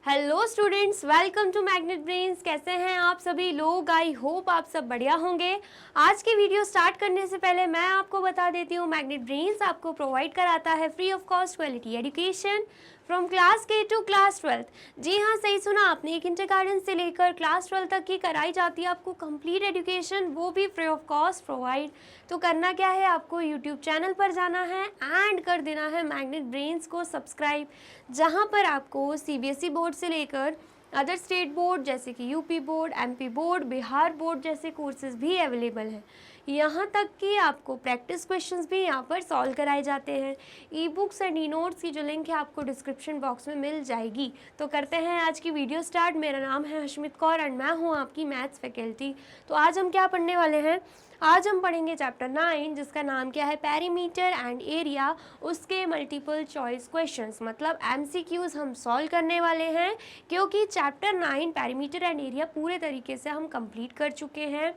Hello students, welcome to Magnet Brains. कैसे हैं आप सभी लोग? आई होप आप सब बढ़िया होंगे। आज की वीडियो स्टार्ट करने से पहले मैं आपको बता देती हूँ, मैग्नेट ब्रेन्स आपको प्रोवाइड कराता है free of cost quality education from class के टू क्लास 12। जी हाँ, सही सुना आपने, किंडरगार्टन से लेकर क्लास 12 तक की कराई जाती है आपको कंप्लीट एजुकेशन, वो भी फ्री ऑफ कॉस्ट प्रोवाइड। तो करना क्या है, आपको यूट्यूब चैनल पर जाना है एंड कर देना है मैग्नेट ब्रेन्स को सब्सक्राइब, जहाँ पर आपको सीबीएसई बोर्ड से लेकर अदर स्टेट बोर्ड जैसे कि UP board, MP board, Bihar board जैसे कोर्सेज भी अवेलेबल हैं। यहाँ तक कि आपको प्रैक्टिस क्वेश्चंस भी यहाँ पर सॉल्व कराए जाते हैं। E books and e notes की जो लिंक है आपको डिस्क्रिप्शन बॉक्स में मिल जाएगी। तो करते हैं आज की वीडियो स्टार्ट। मेरा नाम है हशमित कौर एंड मैं हूँ आपकी मैथ्स फैकल्टी। तो आज हम क्या पढ़ने वाले हैं? आज हम पढ़ेंगे चैप्टर 9, जिसका नाम क्या है, पेरीमीटर एंड एरिया, उसके मल्टीपल चॉइस क्वेश्चंस, मतलब एमसीक्यूज हम सॉल्व करने वाले हैं। क्योंकि चैप्टर 9 पेरीमीटर एंड एरिया पूरे तरीके से हम कंप्लीट कर चुके हैं।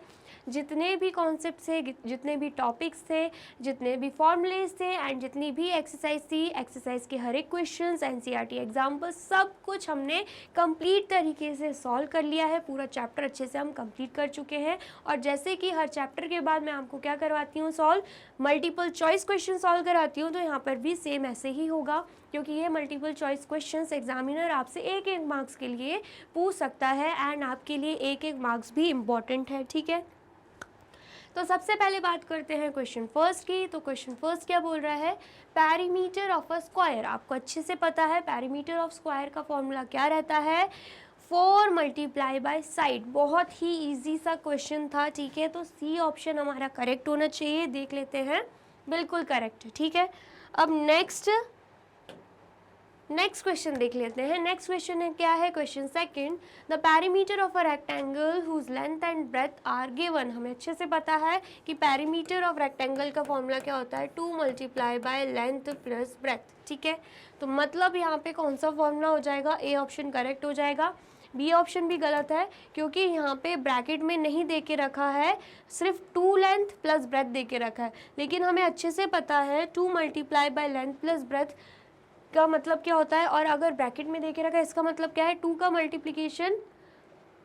जितने भी कॉन्सेप्ट थे, जितने भी टॉपिक्स थे, जितने भी फॉर्मूलेज थे एंड जितनी भी एक्सरसाइज थी, एक्सरसाइज के हर एक क्वेश्चंस, एनसीईआरटी एग्जाम्पल, सब कुछ हमने कंप्लीट तरीके से सॉल्व कर लिया है। पूरा चैप्टर अच्छे से हम कंप्लीट कर चुके हैं। और जैसे कि हर चैप्टर के बाद मैं आपको क्या करवाती हूँ, solve multiple choice question solve कराती हूँ, तो यहाँ पर भी सेम ऐसे ही होगा। क्योंकि ये मल्टीपल चॉइस क्वेश्चंस एग्जामिनर आपसे एक एक मार्क्स के लिए पूछ सकता है एंड आपके लिए एक एक मार्क्स भी इम्पॉर्टेंट है। ठीक है, तो सबसे पहले बात करते हैं क्वेश्चन फर्स्ट की। तो क्वेश्चन फर्स्ट क्या बोल रहा है, पेरीमीटर ऑफ अ स्क्वायर। आपको अच्छे से पता है पेरीमीटर ऑफ स्क्वायर का फॉर्मूला क्या रहता है, 4 मल्टीप्लाई बाय साइड। बहुत ही इजी सा क्वेश्चन था। ठीक है, तो सी ऑप्शन हमारा करेक्ट होना चाहिए। देख लेते हैं, बिल्कुल करेक्ट है। ठीक है, अब नेक्स्ट क्वेश्चन देख लेते हैं। नेक्स्ट क्वेश्चन है क्या है, question second, the perimeter of a rectangle whose length and breadth are given. हमें अच्छे से पता है कि पेरीमीटर ऑफ रेक्टेंगल का फॉर्मूला क्या होता है, 2 multiply by length plus breadth. ठीक है, तो मतलब यहाँ पे कौन सा फॉर्मूला हो जाएगा, ए ऑप्शन करेक्ट हो जाएगा। बी ऑप्शन भी गलत है, क्योंकि यहाँ पे ब्रैकेट में नहीं दे के रखा है, सिर्फ 2 लेंथ प्लस ब्रेथ दे के रखा है। लेकिन हमें अच्छे से पता है 2 multiply by length plus breath का मतलब क्या होता है, और अगर ब्रैकेट में देके रखा है इसका मतलब क्या है, 2 का मल्टीप्लिकेशन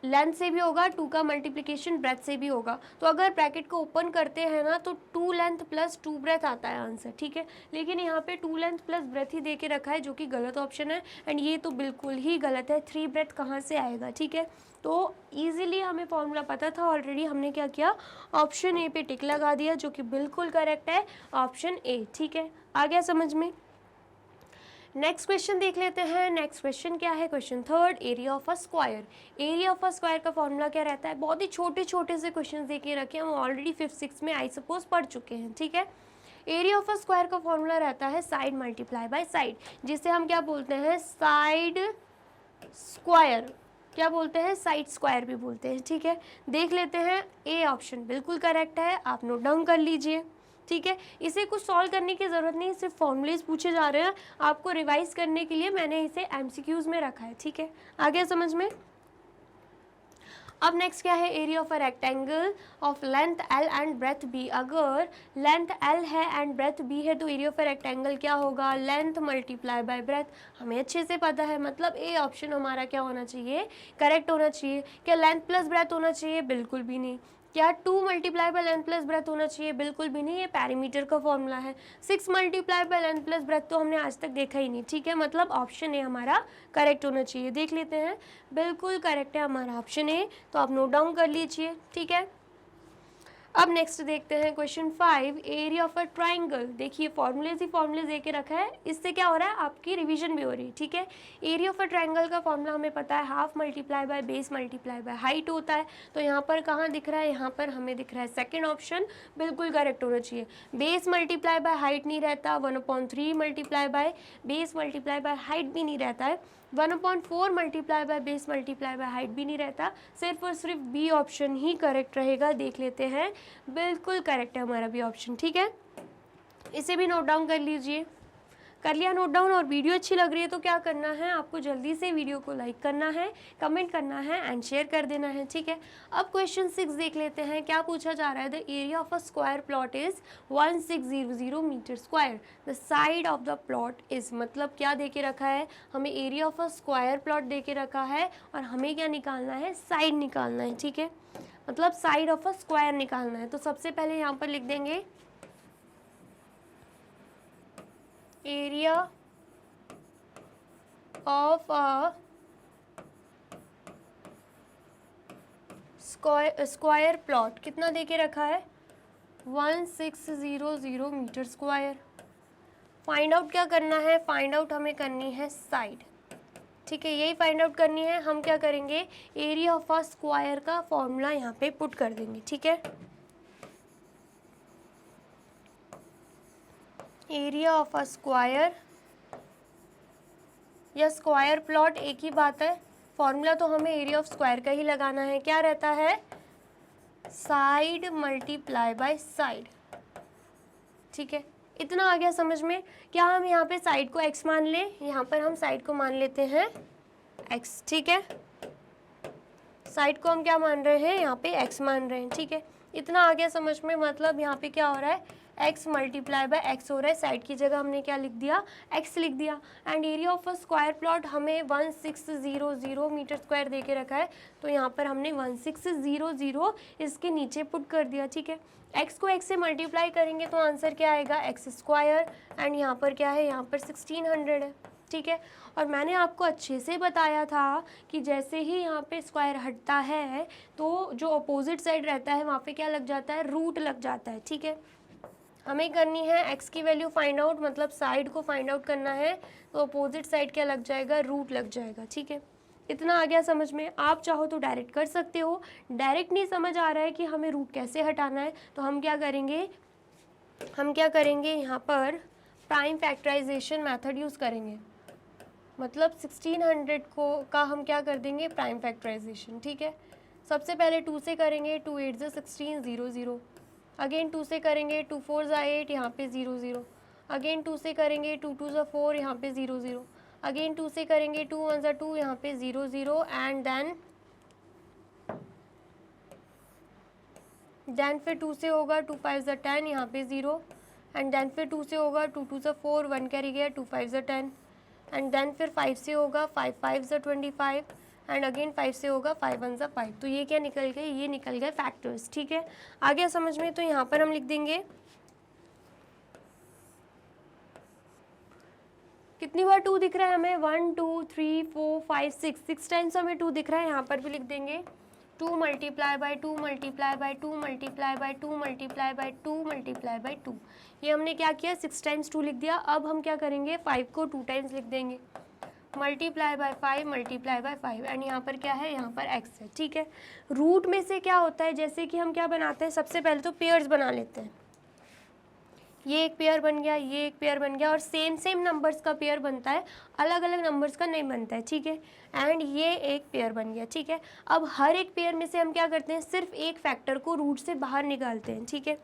लेंथ से भी होगा, 2 का मल्टीप्लिकेशन ब्रेथ से भी होगा। तो अगर ब्रैकेट को ओपन करते हैं ना, तो 2 लेंथ प्लस 2 ब्रेथ आता है आंसर। ठीक है, लेकिन यहाँ पे 2 लेंथ प्लस ब्रेथ ही दे के रखा है, जो कि गलत ऑप्शन है। एंड ये तो बिल्कुल ही गलत है, 3 ब्रेथ कहाँ से आएगा। ठीक है, तो ईजिली हमें फॉर्मूला पता था ऑलरेडी, हमने क्या किया, ऑप्शन ए पे टिक लगा दिया, जो कि बिल्कुल करेक्ट है, ऑप्शन ए। ठीक है, आ गया समझ में। नेक्स्ट क्वेश्चन देख लेते हैं। नेक्स्ट क्वेश्चन क्या है, question third, area of a square. Area of a square का फॉर्मूला क्या रहता है, बहुत ही छोटे छोटे से क्वेश्चन देके रखे हैं, हम ऑलरेडी 5th 6th में आई सपोज पढ़ चुके हैं। ठीक है, एरिया ऑफ अ स्क्वायर का फॉर्मूला रहता है साइड मल्टीप्लाई बाय साइड, जिसे हम क्या बोलते हैं, साइड स्क्वायर। क्या बोलते हैं, साइड स्क्वायर भी बोलते हैं। ठीक है, देख लेते हैं, ए ऑप्शन बिल्कुल करेक्ट है, आप नोट डाउन कर लीजिए। ठीक है, इसे कुछ सॉल्व करने की ज़रूरत नहीं, सिर्फ फॉर्मूलेज पूछे जा रहे हैं, आपको रिवाइज करने के लिए मैंने इसे एमसीक्यूज में रखा है। ठीक है, आ गया समझ में। अब नेक्स्ट क्या है, area of a rectangle of length L and breadth B. अगर लेंथ एल है एंड ब्रेथ बी है, तो एरिया ऑफ अ रेक्टेंगल क्या होगा, लेंथ मल्टीप्लाई बाय ब्रेथ। हमें अच्छे से पता है, मतलब ए ऑप्शन हमारा क्या होना चाहिए, करेक्ट होना चाहिए। क्या लेंथ प्लस ब्रेथ होना चाहिए, बिल्कुल भी नहीं। क्या 2 multiply by length plus breath होना चाहिए, बिल्कुल भी नहीं, ये पेरीमीटर का फॉर्मूला है। 6 multiply by length plus breath तो हमने आज तक देखा ही नहीं। ठीक है, मतलब ऑप्शन ए हमारा करेक्ट होना चाहिए। देख लेते हैं, बिल्कुल करेक्ट है हमारा ऑप्शन ए, तो आप नोट डाउन कर लीजिए। ठीक है, अब नेक्स्ट देखते हैं question 5, area of a triangle. देखिए फॉर्मूलेज ही फॉर्मूलेज दे के रखा है, इससे क्या हो रहा है, आपकी रिवीजन भी हो रही है। ठीक है, एरिया ऑफ अ ट्राइंगल का फॉर्मूला हमें पता है, half multiply by base multiply by height होता है। तो यहाँ पर कहाँ दिख रहा है, यहाँ पर हमें दिख रहा है सेकेंड ऑप्शन, बिल्कुल करेक्ट होना चाहिए। बेस मल्टीप्लाई बाय हाइट नहीं रहता, 1/3 multiply by base multiply by height भी नहीं रहता है, 1/4 multiply by base multiply by height भी नहीं रहता। सिर्फ और सिर्फ बी ऑप्शन ही करेक्ट रहेगा। देख लेते हैं, बिल्कुल करेक्ट है हमारा बी ऑप्शन। ठीक है, इसे भी नोट डाउन कर लीजिए। कर लिया नोट डाउन? और वीडियो अच्छी लग रही है तो क्या करना है, आपको जल्दी से वीडियो को लाइक करना है, कमेंट करना है एंड शेयर कर देना है, ठीक है। अब क्वेश्चन 6 देख लेते हैं, क्या पूछा जा रहा है। The area of a square plot is 1600 metre square, the side of the plot is, मतलब क्या दे के रखा है, हमें area of a square plot दे के रखा है और हमें क्या निकालना है, साइड निकालना है, ठीक है। मतलब साइड ऑफ अ स्क्वायर निकालना है। तो सबसे पहले यहाँ पर लिख देंगे area of a square plot कितना दे के रखा है, 1600 मीटर स्क्वायर। फाइंड आउट क्या करना है, फाइंड आउट हमें करनी है साइड, ठीक है, यही फाइंड आउट करनी है। हम क्या करेंगे, एरिया ऑफ अ स्क्वायर का फॉर्मूला यहाँ पे पुट कर देंगे, ठीक है। एरिया ऑफ अ स्क्वायर या स्क्वायर प्लॉट एक ही बात है, फॉर्मूला तो हमें एरिया ऑफ स्क्वायर का ही लगाना है। क्या रहता है, साइड मल्टीप्लाई बाय साइड, ठीक है। इतना आ गया समझ में। क्या हम यहाँ पे साइड को x मान लें, यहाँ पर हम साइड को मान लेते हैं x, ठीक है। साइड को हम क्या मान रहे हैं, यहाँ पे x मान रहे हैं, ठीक है। इतना आ गया समझ में। मतलब यहाँ पे क्या हो रहा है, x मल्टीप्लाई बाय x हो रहा है, साइड की जगह हमने क्या लिख दिया, x लिख दिया। And area of a square plot हमें 1600 मीटर स्क्वायर दे के रखा है, तो यहाँ पर हमने 1600 इसके नीचे पुट कर दिया, ठीक है। x को x से मल्टीप्लाई करेंगे तो आंसर क्या आएगा, x स्क्वायर, एंड यहाँ पर क्या है, यहाँ पर 1600 है, ठीक है। और मैंने आपको अच्छे से बताया था कि जैसे ही यहाँ पे स्क्वायर हटता है तो जो अपोजिट साइड रहता है वहाँ पे क्या लग जाता है, रूट लग जाता है, ठीक है। हमें करनी है x की वैल्यू फाइंड आउट, मतलब साइड को फाइंड आउट करना है, तो अपोजिट साइड क्या लग जाएगा, रूट लग जाएगा, ठीक है। इतना आ गया समझ में। आप चाहो तो डायरेक्ट कर सकते हो, डायरेक्ट नहीं समझ आ रहा है कि हमें रूट कैसे हटाना है, तो हम क्या करेंगे यहाँ पर प्राइम फैक्टराइजेशन मेथड यूज़ करेंगे। मतलब 1600 का हम क्या कर देंगे, प्राइम फैक्टराइजेशन, ठीक है। सबसे पहले 2 से करेंगे, 2 8 ज़ा 16 0 0, अगेन 2 से करेंगे, 2 4 ज़ा 8, यहाँ पे 0 0, अगेन 2 से करेंगे, 2 2 ज़ा 4, यहाँ पे 0 0, अगेन 2 से करेंगे, 2 1 ज़ा 2, यहाँ पे 0 0, एंड देन फिर 2 से होगा, 2 5 ज़ा 10, यहाँ पे 0, एंड देन फिर 2 से होगा, 2 2 ज़ा 4, 1 कैरी गया, 2 5 ज़ा 10, एंड देन फिर 5 से होगा, 5 5 ज़ा 25, एंड अगेन 5 से होगा, 5 1 ज़ा 5। तो ये क्या निकल गए, ये निकल गए फैक्टर्स, ठीक है। आ गया समझ में। तो यहाँ पर हम लिख देंगे कितनी बार 2 दिख रहा है हमें, 1 2 3 4 5 6 टाइम्स हमें 2 दिख रहा है। यहाँ पर भी लिख देंगे 2 multiply bye 2 multiply bye 2 multiply bye 2 multiply bye 2 multiply bye 2। ये हमने क्या किया, 6 टाइम्स 2 लिख दिया। अब हम क्या करेंगे, 5 को 2 टाइम्स लिख देंगे, multiply by 5 multiply by 5, and यहाँ पर क्या है, यहाँ पर x है, ठीक है। रूट में से क्या होता है, जैसे कि हम क्या बनाते हैं, सबसे पहले तो पेयर्स बना लेते हैं। ये एक पेयर बन गया, ये एक पेयर बन गया, और सेम नंबर्स का पेयर बनता है, अलग अलग नंबर्स का नहीं बनता है, ठीक है। एंड ये एक पेयर बन गया, ठीक है। अब हर एक पेयर में से हम क्या करते हैं, सिर्फ एक फैक्टर को रूट से बाहर निकालते हैं, ठीक है।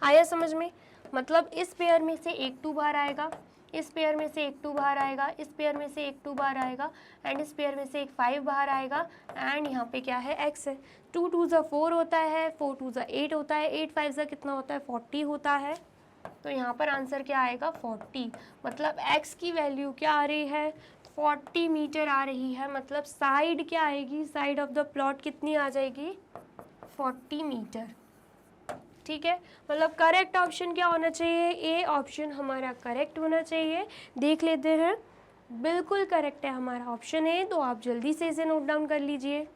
आया समझ में। मतलब इस पेयर में से एक 2 बाहर आएगा, इस पेयर में से एक 2 बाहर आएगा, इस पेयर में से एक 2 बाहर आएगा, एंड इस पेयर में से एक 5 बाहर आएगा, एंड यहाँ पे क्या है, x है। 2 2 ज़ा 4 होता है, 4 2 ज़ा 8 होता है, 8 5 ज़ा कितना होता है, 40 होता है। तो यहाँ पर आंसर क्या आएगा, 40। मतलब x की वैल्यू क्या आ रही है, 40 मीटर आ रही है। मतलब साइड क्या आएगी, साइड ऑफ द प्लॉट कितनी आ जाएगी, 40 मीटर, ठीक है। मतलब करेक्ट ऑप्शन क्या होना चाहिए, ए ऑप्शन हमारा करेक्ट होना चाहिए। देख लेते हैं, बिल्कुल करेक्ट है हमारा ऑप्शन ए। तो आप जल्दी से इसे नोट डाउन कर लीजिए।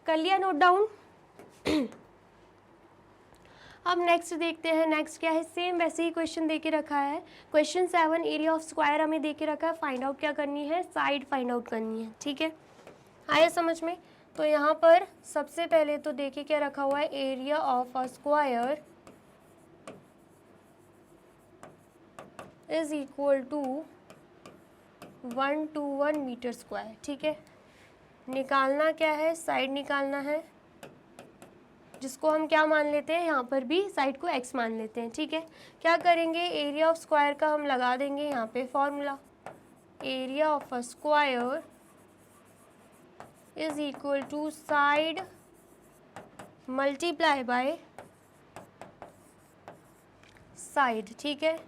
कर लिया नोट डाउन। अब नेक्स्ट देखते हैं, नेक्स्ट क्या है, सेम वैसे ही क्वेश्चन दे के रखा है। क्वेश्चन 7 एरिया ऑफ स्क्वायर हमें दे के रखा है, फाइंड आउट क्या करनी है, साइड फाइंड आउट करनी है, ठीक है। आया समझ में। तो यहाँ पर सबसे पहले तो देखिए क्या रखा हुआ है, area of a square is equal to 121 metre square, ठीक है। निकालना क्या है, साइड निकालना है, जिसको हम क्या मान लेते हैं, यहाँ पर भी साइड को x मान लेते हैं, ठीक है। क्या करेंगे, एरिया ऑफ स्क्वायर का हम लगा देंगे यहाँ पे formula, area of a square is equal to side multiply by side, ठीक है।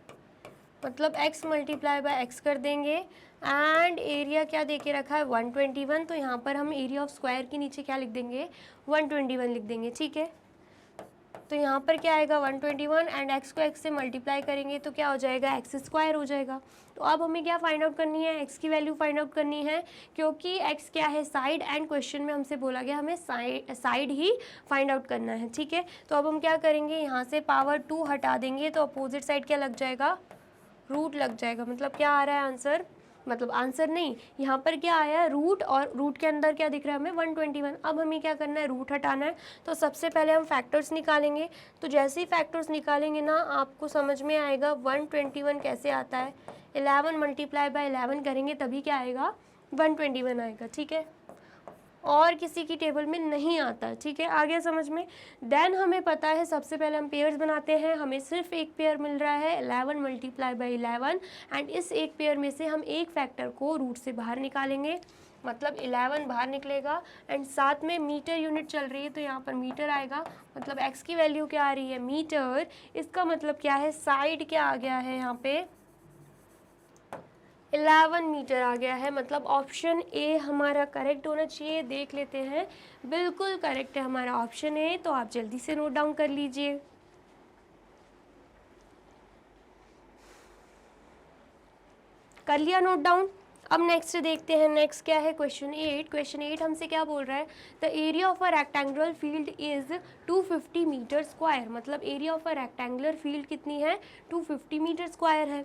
मतलब x मल्टीप्लाई बाय x कर देंगे एंड एरिया क्या दे के रखा है 121, तो यहाँ पर हम एरिया ऑफ स्क्वायर के नीचे क्या लिख देंगे 121 लिख देंगे, ठीक है। तो यहाँ पर क्या आएगा 121 एंड x को x से मल्टीप्लाई करेंगे तो क्या हो जाएगा x स्क्वायर हो जाएगा। तो अब हमें क्या फाइंड आउट करनी है, x की वैल्यू फाइंड आउट करनी है, क्योंकि x क्या है साइड एंड क्वेश्चन में हमसे बोला गया हमें साइड ही फाइंड आउट करना है, ठीक है। तो अब हम क्या करेंगे, यहाँ से पावर 2 हटा देंगे तो अपोजिट साइड क्या लग जाएगा, रूट लग जाएगा। मतलब क्या आ रहा है आंसर, मतलब आंसर नहीं, यहाँ पर क्या आया रूट, और रूट के अंदर क्या दिख रहा है हमें 121। अब हमें क्या करना है, रूट हटाना है। तो सबसे पहले हम फैक्टर्स निकालेंगे। तो जैसे ही फैक्टर्स निकालेंगे ना आपको समझ में आएगा 121 कैसे आता है। 11 मल्टीप्लाई बाय 11 करेंगे तभी क्या आएगा 121 आएगा, ठीक है। और किसी की टेबल में नहीं आता, ठीक है। आ गया समझ में। देन हमें पता है सबसे पहले हम पेयर्स बनाते हैं, हमें सिर्फ एक पेयर मिल रहा है 11 मल्टीप्लाई बाई 11 एंड इस एक पेयर में से हम एक फैक्टर को रूट से बाहर निकालेंगे, मतलब 11 बाहर निकलेगा एंड साथ में मीटर यूनिट चल रही है तो यहाँ पर मीटर आएगा। मतलब x की वैल्यू क्या आ रही है मीटर, इसका मतलब क्या है साइड क्या आ गया है यहाँ पे 11 मीटर आ गया है। मतलब ऑप्शन ए हमारा करेक्ट होना चाहिए। देख लेते हैं, बिल्कुल करेक्ट है हमारा ऑप्शन ए। तो आप जल्दी से नोट डाउन कर लीजिए। कर लिया नोट डाउन। अब नेक्स्ट देखते हैं, नेक्स्ट क्या है क्वेश्चन 8। क्वेश्चन 8 हमसे क्या बोल रहा है, the area of a rectangular field is 250 metre square. मतलब area of a rectangular field कितनी है 250 मीटर स्क्वायर है।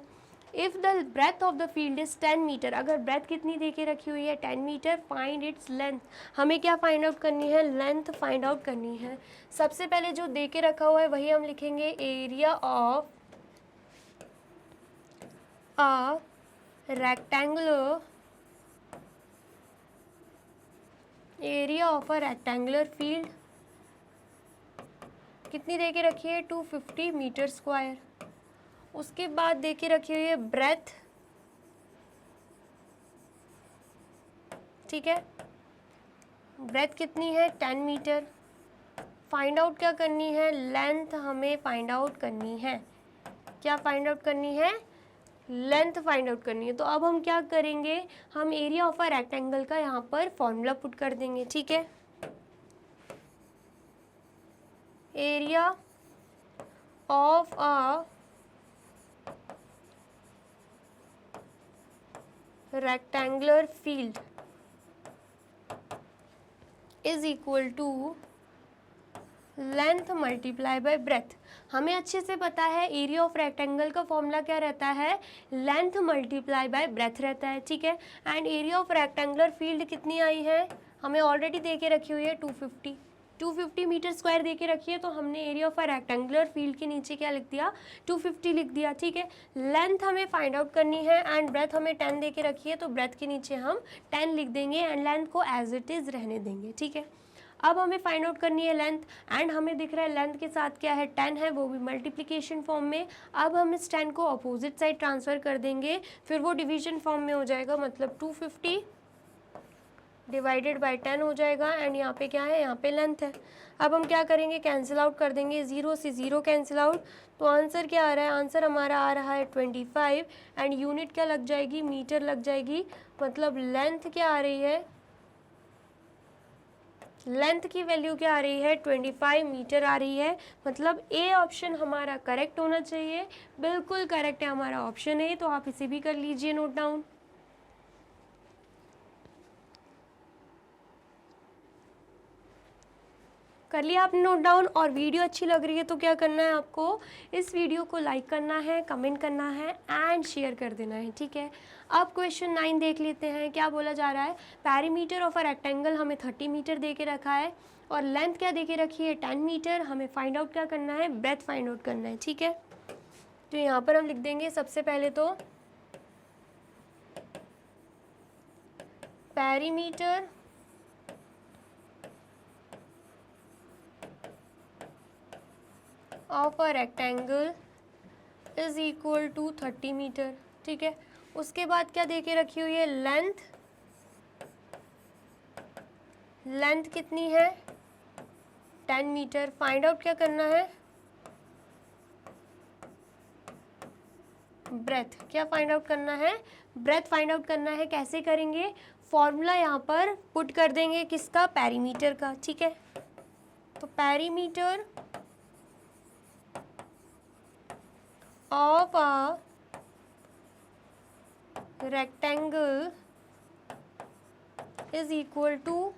If the breadth of the field is 10 metre, अगर ब्रेथ कितनी दे के रखी हुई है 10 मीटर, फाइंड इट्स लेंथ। हमें क्या फाइंड आउट करनी है, लेंथ फाइंड आउट करनी है। सबसे पहले जो दे के रखा हुआ है वही हम लिखेंगे, area of a rectangular, area of a rectangular field कितनी दे के रखी है 250 मीटर स्क्वायर। उसके बाद दे के रखी हुई है ब्रेथ, ठीक है, ब्रेथ कितनी है 10 मीटर। फाइंड आउट क्या करनी है, लेंथ हमें फाइंड आउट करनी है। क्या फाइंड आउट करनी है, लेंथ फाइंड आउट करनी है। तो अब हम क्या करेंगे, हम एरिया ऑफ अ रेक्टेंगल का यहाँ पर फॉर्मूला पुट कर देंगे, ठीक है। Area of a rectangular field is equal to length multiply by breadth. हमें अच्छे से पता है एरिया ऑफ रेक्टेंगल का फॉर्मूला क्या रहता है, लेंथ मल्टीप्लाई बाय ब्रेथ रहता है, ठीक है। And area of rectangular field कितनी आई है, हमें ऑलरेडी दे के रखी हुई है 250 मीटर स्क्वायर दे के रखी है। तो हमने area of a rectangular field के नीचे क्या लिख दिया 250 लिख दिया, ठीक है। लेंथ हमें फाइंड आउट करनी है एंड ब्रेथ हमें 10 दे के रखी है तो ब्रेथ के नीचे हम 10 लिख देंगे एंड लेंथ को एज इट इज़ रहने देंगे, ठीक है। अब हमें फाइंड आउट करनी है लेंथ एंड हमें दिख रहा है लेंथ के साथ क्या है 10 है, वो भी मल्टीप्लिकेशन फॉर्म में। अब हम इस 10 को अपोजिट साइड ट्रांसफ़र कर देंगे, फिर वो डिवीजन फॉर्म में हो जाएगा। मतलब 250 डिवाइडेड बाय 10 हो जाएगा एंड यहाँ पे क्या है, यहाँ पे लेंथ है। अब हम क्या करेंगे, कैंसिल आउट कर देंगे, 0 से 0 कैंसिल आउट। तो आंसर क्या आ रहा है, आंसर हमारा आ रहा है 25 एंड यूनिट क्या लग जाएगी, मीटर लग जाएगी। मतलब लेंथ क्या आ रही है, लेंथ की वैल्यू क्या आ रही है 25 मीटर आ रही है। मतलब ए ऑप्शन हमारा करेक्ट होना चाहिए। बिल्कुल करेक्ट है हमारा ऑप्शन ए। तो आप इसे भी कर लीजिए नोट डाउन। कर लिया आपने नोट डाउन। और वीडियो अच्छी लग रही है तो क्या करना है आपको, इस वीडियो को लाइक करना है, कमेंट करना है एंड शेयर कर देना है, ठीक है। अब क्वेश्चन 9 देख लेते हैं, क्या बोला जा रहा है। पैरीमीटर ऑफ अ रेक्टेंगल हमें 30 मीटर दे के रखा है और लेंथ क्या दे के रखी है 10 मीटर। हमें फाइंड आउट क्या करना है, ब्रेथ फाइंड आउट करना है, ठीक है। तो यहाँ पर हम लिख देंगे सबसे पहले तो perimeter of a rectangle is equal to 30 metre. ठीक है, उसके बाद क्या दे के रखी हुई है, लेंथ कितनी है 10 मीटर। फाइंड आउट क्या करना है, ब्रेथ। क्या फाइंड आउट करना है, ब्रेथ फाइंड आउट करना है। कैसे करेंगे, फॉर्मूला यहाँ पर पुट कर देंगे, किसका, पेरीमीटर का। ठीक है, तो perimeter of a rectangle is equal to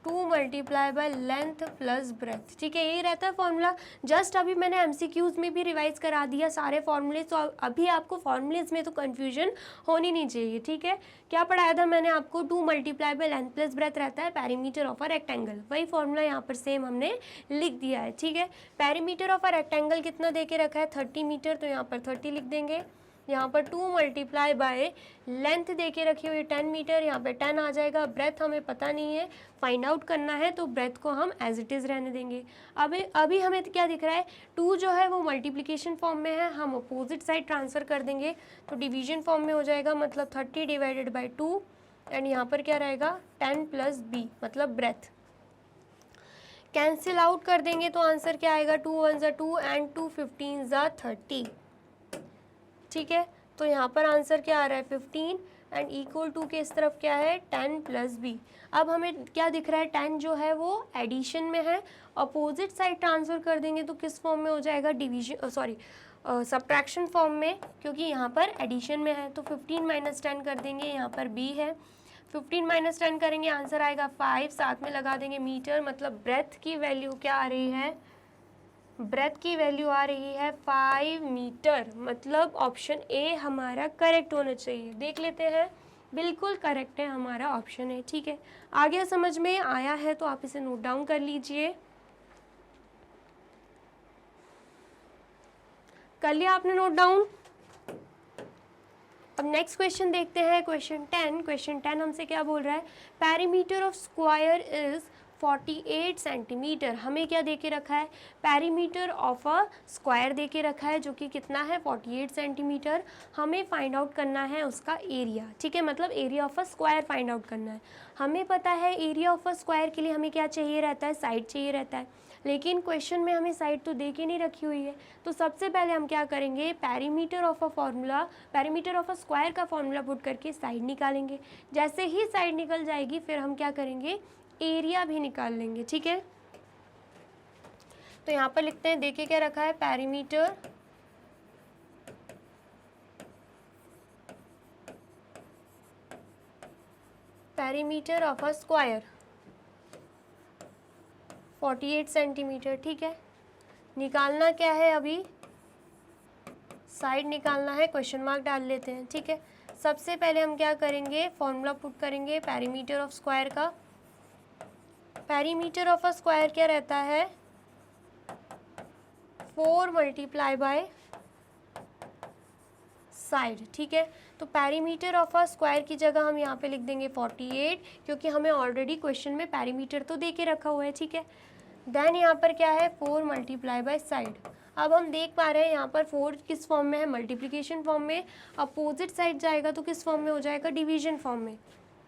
2 multiply by length plus breadth. ठीक है, यही रहता है फॉर्मूला। जस्ट अभी मैंने एमसीक्यूज में भी रिवाइज करा दिया सारे फॉर्मूले, तो अभी आपको फॉर्मूलेज में तो कंफ्यूजन होनी नहीं चाहिए। ठीक है, क्या पढ़ाया था मैंने आपको, 2 multiply by length plus breath रहता है पेरीमीटर ऑफ अ रेक्टेंगल। वही फॉर्मूला यहाँ पर सेम हमने लिख दिया है। ठीक है, पेरीमीटर ऑफ अ रेक्टेंगल कितना दे के रखा है, 30 मीटर, तो यहाँ पर 30 लिख देंगे। यहाँ पर 2 मल्टीप्लाई बाय लेंथ दे के रखी हुई 10 मीटर, यहाँ पे 10 आ जाएगा। ब्रेथ हमें पता नहीं है, फाइंड आउट करना है, तो ब्रेथ को हम एज इट इज़ रहने देंगे। अभी हमें क्या दिख रहा है, 2 जो है वो मल्टीप्लिकेशन फॉर्म में है, हम अपोजिट साइड ट्रांसफ़र कर देंगे तो डिवीजन फॉर्म में हो जाएगा, मतलब 30 डिवाइडेड बाई 2, एंड यहाँ पर क्या रहेगा 10 प्लस b मतलब ब्रेथ। कैंसिल आउट कर देंगे तो आंसर क्या आएगा, 2 1 ज़ा 2 एंड 2 15 ज़ा 30। ठीक है, तो यहाँ पर आंसर क्या आ रहा है 15 एंड इक्वल टू के इस तरफ क्या है 10 प्लस b। अब हमें क्या दिख रहा है, 10 जो है वो एडिशन में है, अपोजिट साइड ट्रांसफ़र कर देंगे तो किस फॉर्म में हो जाएगा, डिवीजन सब्ट्रैक्शन फॉर्म में, क्योंकि यहाँ पर एडिशन में है। तो 15 माइनस 10 कर देंगे, यहाँ पर b है, 15 माइनस 10 करेंगे आंसर आएगा 5, साथ में लगा देंगे मीटर, मतलब ब्रेथ की वैल्यू क्या आ रही है, ब्रेथ की वैल्यू आ रही है 5 मीटर, मतलब ऑप्शन ए हमारा करेक्ट होना चाहिए। देख लेते हैं, बिल्कुल करेक्ट है हमारा ऑप्शन है। ठीक है, आगे समझ में आया है तो आप इसे नोट डाउन कर लीजिए। कर लिया आपने नोट डाउन। अब नेक्स्ट क्वेश्चन देखते हैं, क्वेश्चन 10। क्वेश्चन 10 हमसे क्या बोल रहा है, perimeter of square is 48 centimetre. हमें क्या दे के रखा है, पेरीमीटर ऑफ अ स्क्वायर दे के रखा है, जो कि कितना है 48 सेंटीमीटर। हमें फाइंड आउट करना है उसका एरिया। ठीक है, मतलब area of a square find out करना है। हमें पता है एरिया ऑफ अ स्क्वायर के लिए हमें क्या चाहिए रहता है, साइड चाहिए रहता है, लेकिन क्वेश्चन में हमें साइड तो दे के नहीं रखी हुई है। तो सबसे पहले हम क्या करेंगे, पेरीमीटर ऑफ अ स्क्वायर का फॉर्मूला पुट करके साइड निकालेंगे। जैसे ही साइड निकल जाएगी फिर हम क्या करेंगे, एरिया भी निकाल लेंगे। ठीक है, तो यहाँ पर लिखते हैं, देखिए क्या रखा है, perimeter of a square 48 centimetre. ठीक है, निकालना क्या है, अभी साइड निकालना है, क्वेश्चन मार्क डाल लेते हैं। ठीक है, सबसे पहले हम क्या करेंगे, फॉर्मूला पुट करेंगे पेरीमीटर ऑफ स्क्वायर का। पेरीमीटर ऑफ अ स्क्वायर क्या रहता है, 4 मल्टीप्लाई बाय साइड। ठीक है, तो पेरीमीटर ऑफ अ स्क्वायर की जगह हम यहाँ पे लिख देंगे 48, क्योंकि हमें ऑलरेडी क्वेश्चन में पेरीमीटर तो दे के रखा हुआ है। ठीक है, देन यहाँ पर क्या है, 4 मल्टीप्लाई बाय साइड। अब हम देख पा रहे हैं यहाँ पर 4 किस फॉर्म में है, मल्टीप्लिकेशन फॉर्म में, अपोजिट साइड जाएगा तो किस फॉर्म में हो जाएगा, डिवीजन फॉर्म में,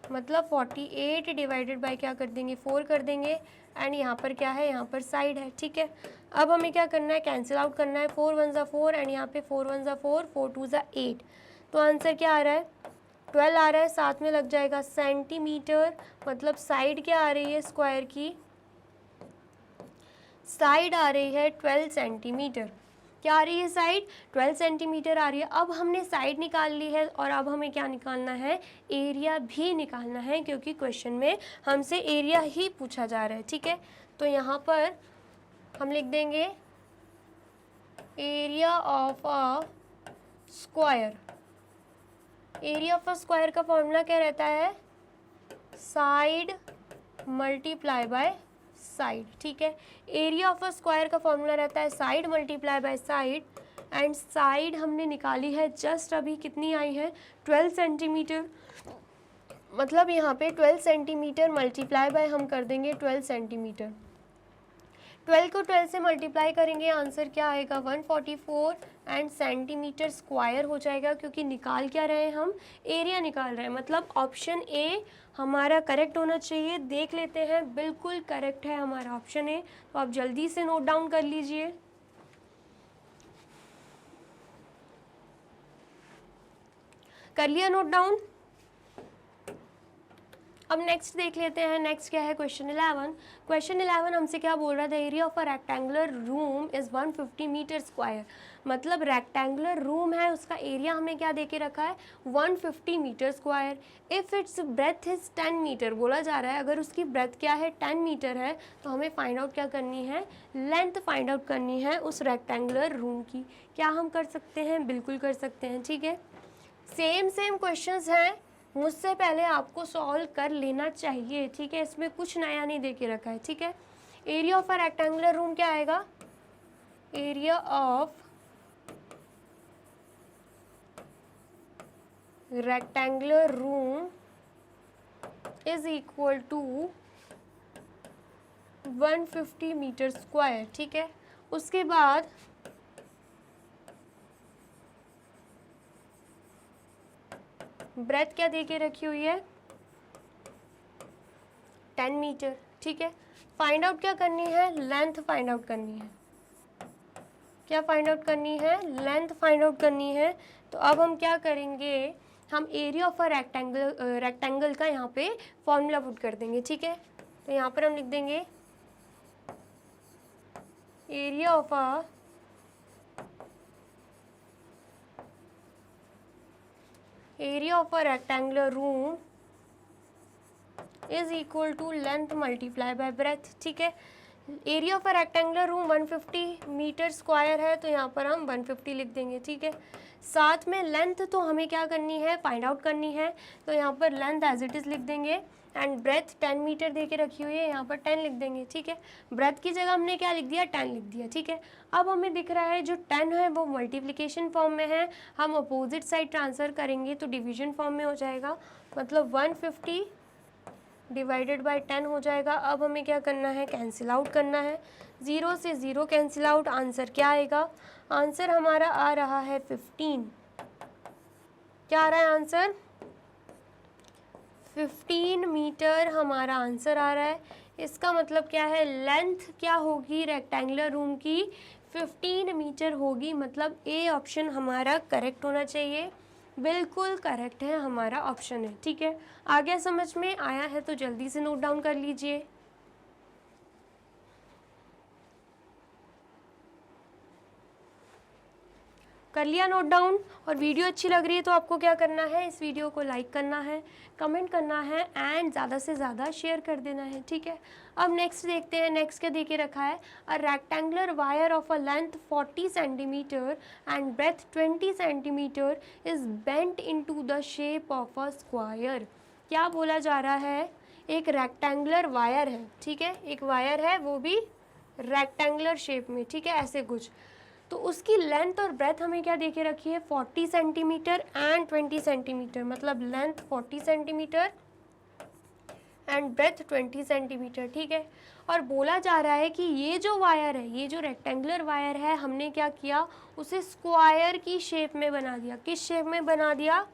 मतलब 48 डिवाइडेड बाय क्या कर देंगे, 4 कर देंगे, एंड यहाँ पर क्या है, यहाँ पर साइड है। ठीक है, अब हमें क्या करना है, कैंसिल आउट करना है, 4 1 ज़ा 4 एंड यहाँ पे 4 1 ज़ा 4, 4 2 ज़ा 8, तो आंसर क्या आ रहा है 12 आ रहा है, साथ में लग जाएगा सेंटीमीटर, मतलब साइड क्या आ रही है स्क्वायर की, साइड आ रही है 12 सेंटीमीटर। क्या आ रही है साइड, 12 सेंटीमीटर आ रही है। अब हमने साइड निकाल ली है और अब हमें क्या निकालना है, एरिया भी निकालना है, क्योंकि क्वेश्चन में हमसे एरिया ही पूछा जा रहा है। ठीक है, तो यहाँ पर हम लिख देंगे area of a square. Area of a square का फॉर्मूला क्या रहता है, साइड मल्टीप्लाई बाय साइड। ठीक है, एरिया ऑफ अ स्क्वायर का फॉर्मूला रहता है side multiply by side, and side हमने निकाली है जस्ट अभी, कितनी आई है 12 सेंटीमीटर, मतलब यहाँ पे 12 सेंटीमीटर मल्टीप्लाई बाय हम कर देंगे 12 सेंटीमीटर। 12 को 12 से मल्टीप्लाई करेंगे, आंसर क्या आएगा 144 एंड सेंटीमीटर स्क्वायर हो जाएगा, क्योंकि निकाल क्या रहे हैं हम, एरिया निकाल रहे हैं। मतलब ऑप्शन ए हमारा करेक्ट होना चाहिए। देख लेते हैं, बिल्कुल करेक्ट है हमारा ऑप्शन ए। तो आप जल्दी से नोट डाउन कर लीजिए। कर लिया नोट डाउन। अब नेक्स्ट देख लेते हैं, नेक्स्ट क्या है क्वेश्चन 11। क्वेश्चन 11 हमसे क्या बोल रहा था, area of a rectangular room is 150 metre square. मतलब रेक्टेंगुलर रूम है, उसका एरिया हमें क्या दे के रखा है 150 metre square. If its breadth is 10 metre, बोला जा रहा है अगर उसकी ब्रेथ क्या है 10 मीटर है, तो हमें फाइंड आउट क्या करनी है, लेंथ फाइंड आउट करनी है उस रेक्टेंगुलर रूम की। क्या हम कर सकते हैं, बिल्कुल कर सकते हैं। ठीक है, सेम क्वेश्चंस हैं, मुझसे पहले आपको सॉल्व कर लेना चाहिए। ठीक है, इसमें कुछ नया नहीं दे के रखा है। ठीक है, area of a rectangular room क्या आएगा, area of rectangular room is equal to 150 metre square. ठीक है, उसके बाद ब्रेथ क्या दे के रखी हुई है 10 मीटर। ठीक है, फाइंड आउट क्या करनी है, लेंथ फाइंड आउट करनी है। क्या फाइंड आउट करनी है, लेंथ फाइंड आउट करनी है। तो अब हम क्या करेंगे, हम एरिया ऑफ अ रेक्टेंगल का यहाँ पे फॉर्मूला पुट कर देंगे। ठीक है, तो यहाँ पर हम लिख देंगे area of a rectangular room is equal to length multiply by breadth. ठीक है, area of a rectangular room 150 metre square है, तो यहाँ पर हम 150 लिख देंगे। ठीक है, साथ में लेंथ तो हमें क्या करनी है, फाइंड आउट करनी है, तो यहाँ पर लेंथ एज इट इज़ लिख देंगे एंड ब्रेथ 10 मीटर दे के रखी हुई है, यहाँ पर 10 लिख देंगे। ठीक है, ब्रेथ की जगह हमने क्या लिख दिया, 10 लिख दिया। ठीक है, अब हमें दिख रहा है जो 10 है वो मल्टीप्लिकेशन फॉर्म में है, हम अपोजिट साइड ट्रांसफ़र करेंगे तो डिवीजन फॉर्म में हो जाएगा। मतलब 150 डिवाइडेड बाय 10 हो जाएगा। अब हमें क्या करना है, कैंसिल आउट करना है, 0 से 0 कैंसिल आउट, आंसर क्या आएगा, आंसर हमारा आ रहा है 15। क्या आ रहा है आंसर, 15 मीटर हमारा आंसर आ रहा है। इसका मतलब क्या है, लेंथ क्या होगी रेक्टेंगुलर रूम की 15 मीटर होगी। मतलब ए ऑप्शन हमारा करेक्ट होना चाहिए, बिल्कुल करेक्ट है हमारा ऑप्शन है। ठीक है, आगे समझ में आया है तो जल्दी से नोट डाउन कर लीजिए। कर लिया नोट डाउन। और वीडियो अच्छी लग रही है तो आपको क्या करना है, इस वीडियो को लाइक करना है, कमेंट करना है एंड ज़्यादा से ज़्यादा शेयर कर देना है। ठीक है, अब नेक्स्ट देखते हैं, नेक्स्ट क्या दे के रखा है, a rectangular wire of a length 40 centimetre and breadth 20 centimetre is bent into the shape of a square. क्या बोला जा रहा है, एक रेक्टेंगुलर वायर है। ठीक है, एक वायर है वो भी रेक्टेंगुलर शेप में। ठीक है, ऐसे कुछ, तो उसकी लेंथ और ब्रेथ हमें क्या देके रखी है 40 सेंटीमीटर एंड 20 सेंटीमीटर। मतलब length 40 centimetre and breadth 20 centimetre. ठीक है, और बोला जा रहा है कि ये जो वायर है, ये जो रेक्टेंगुलर वायर है, हमने क्या किया, उसे स्क्वायर की शेप में बना दिया। किस शेप में बना दिया,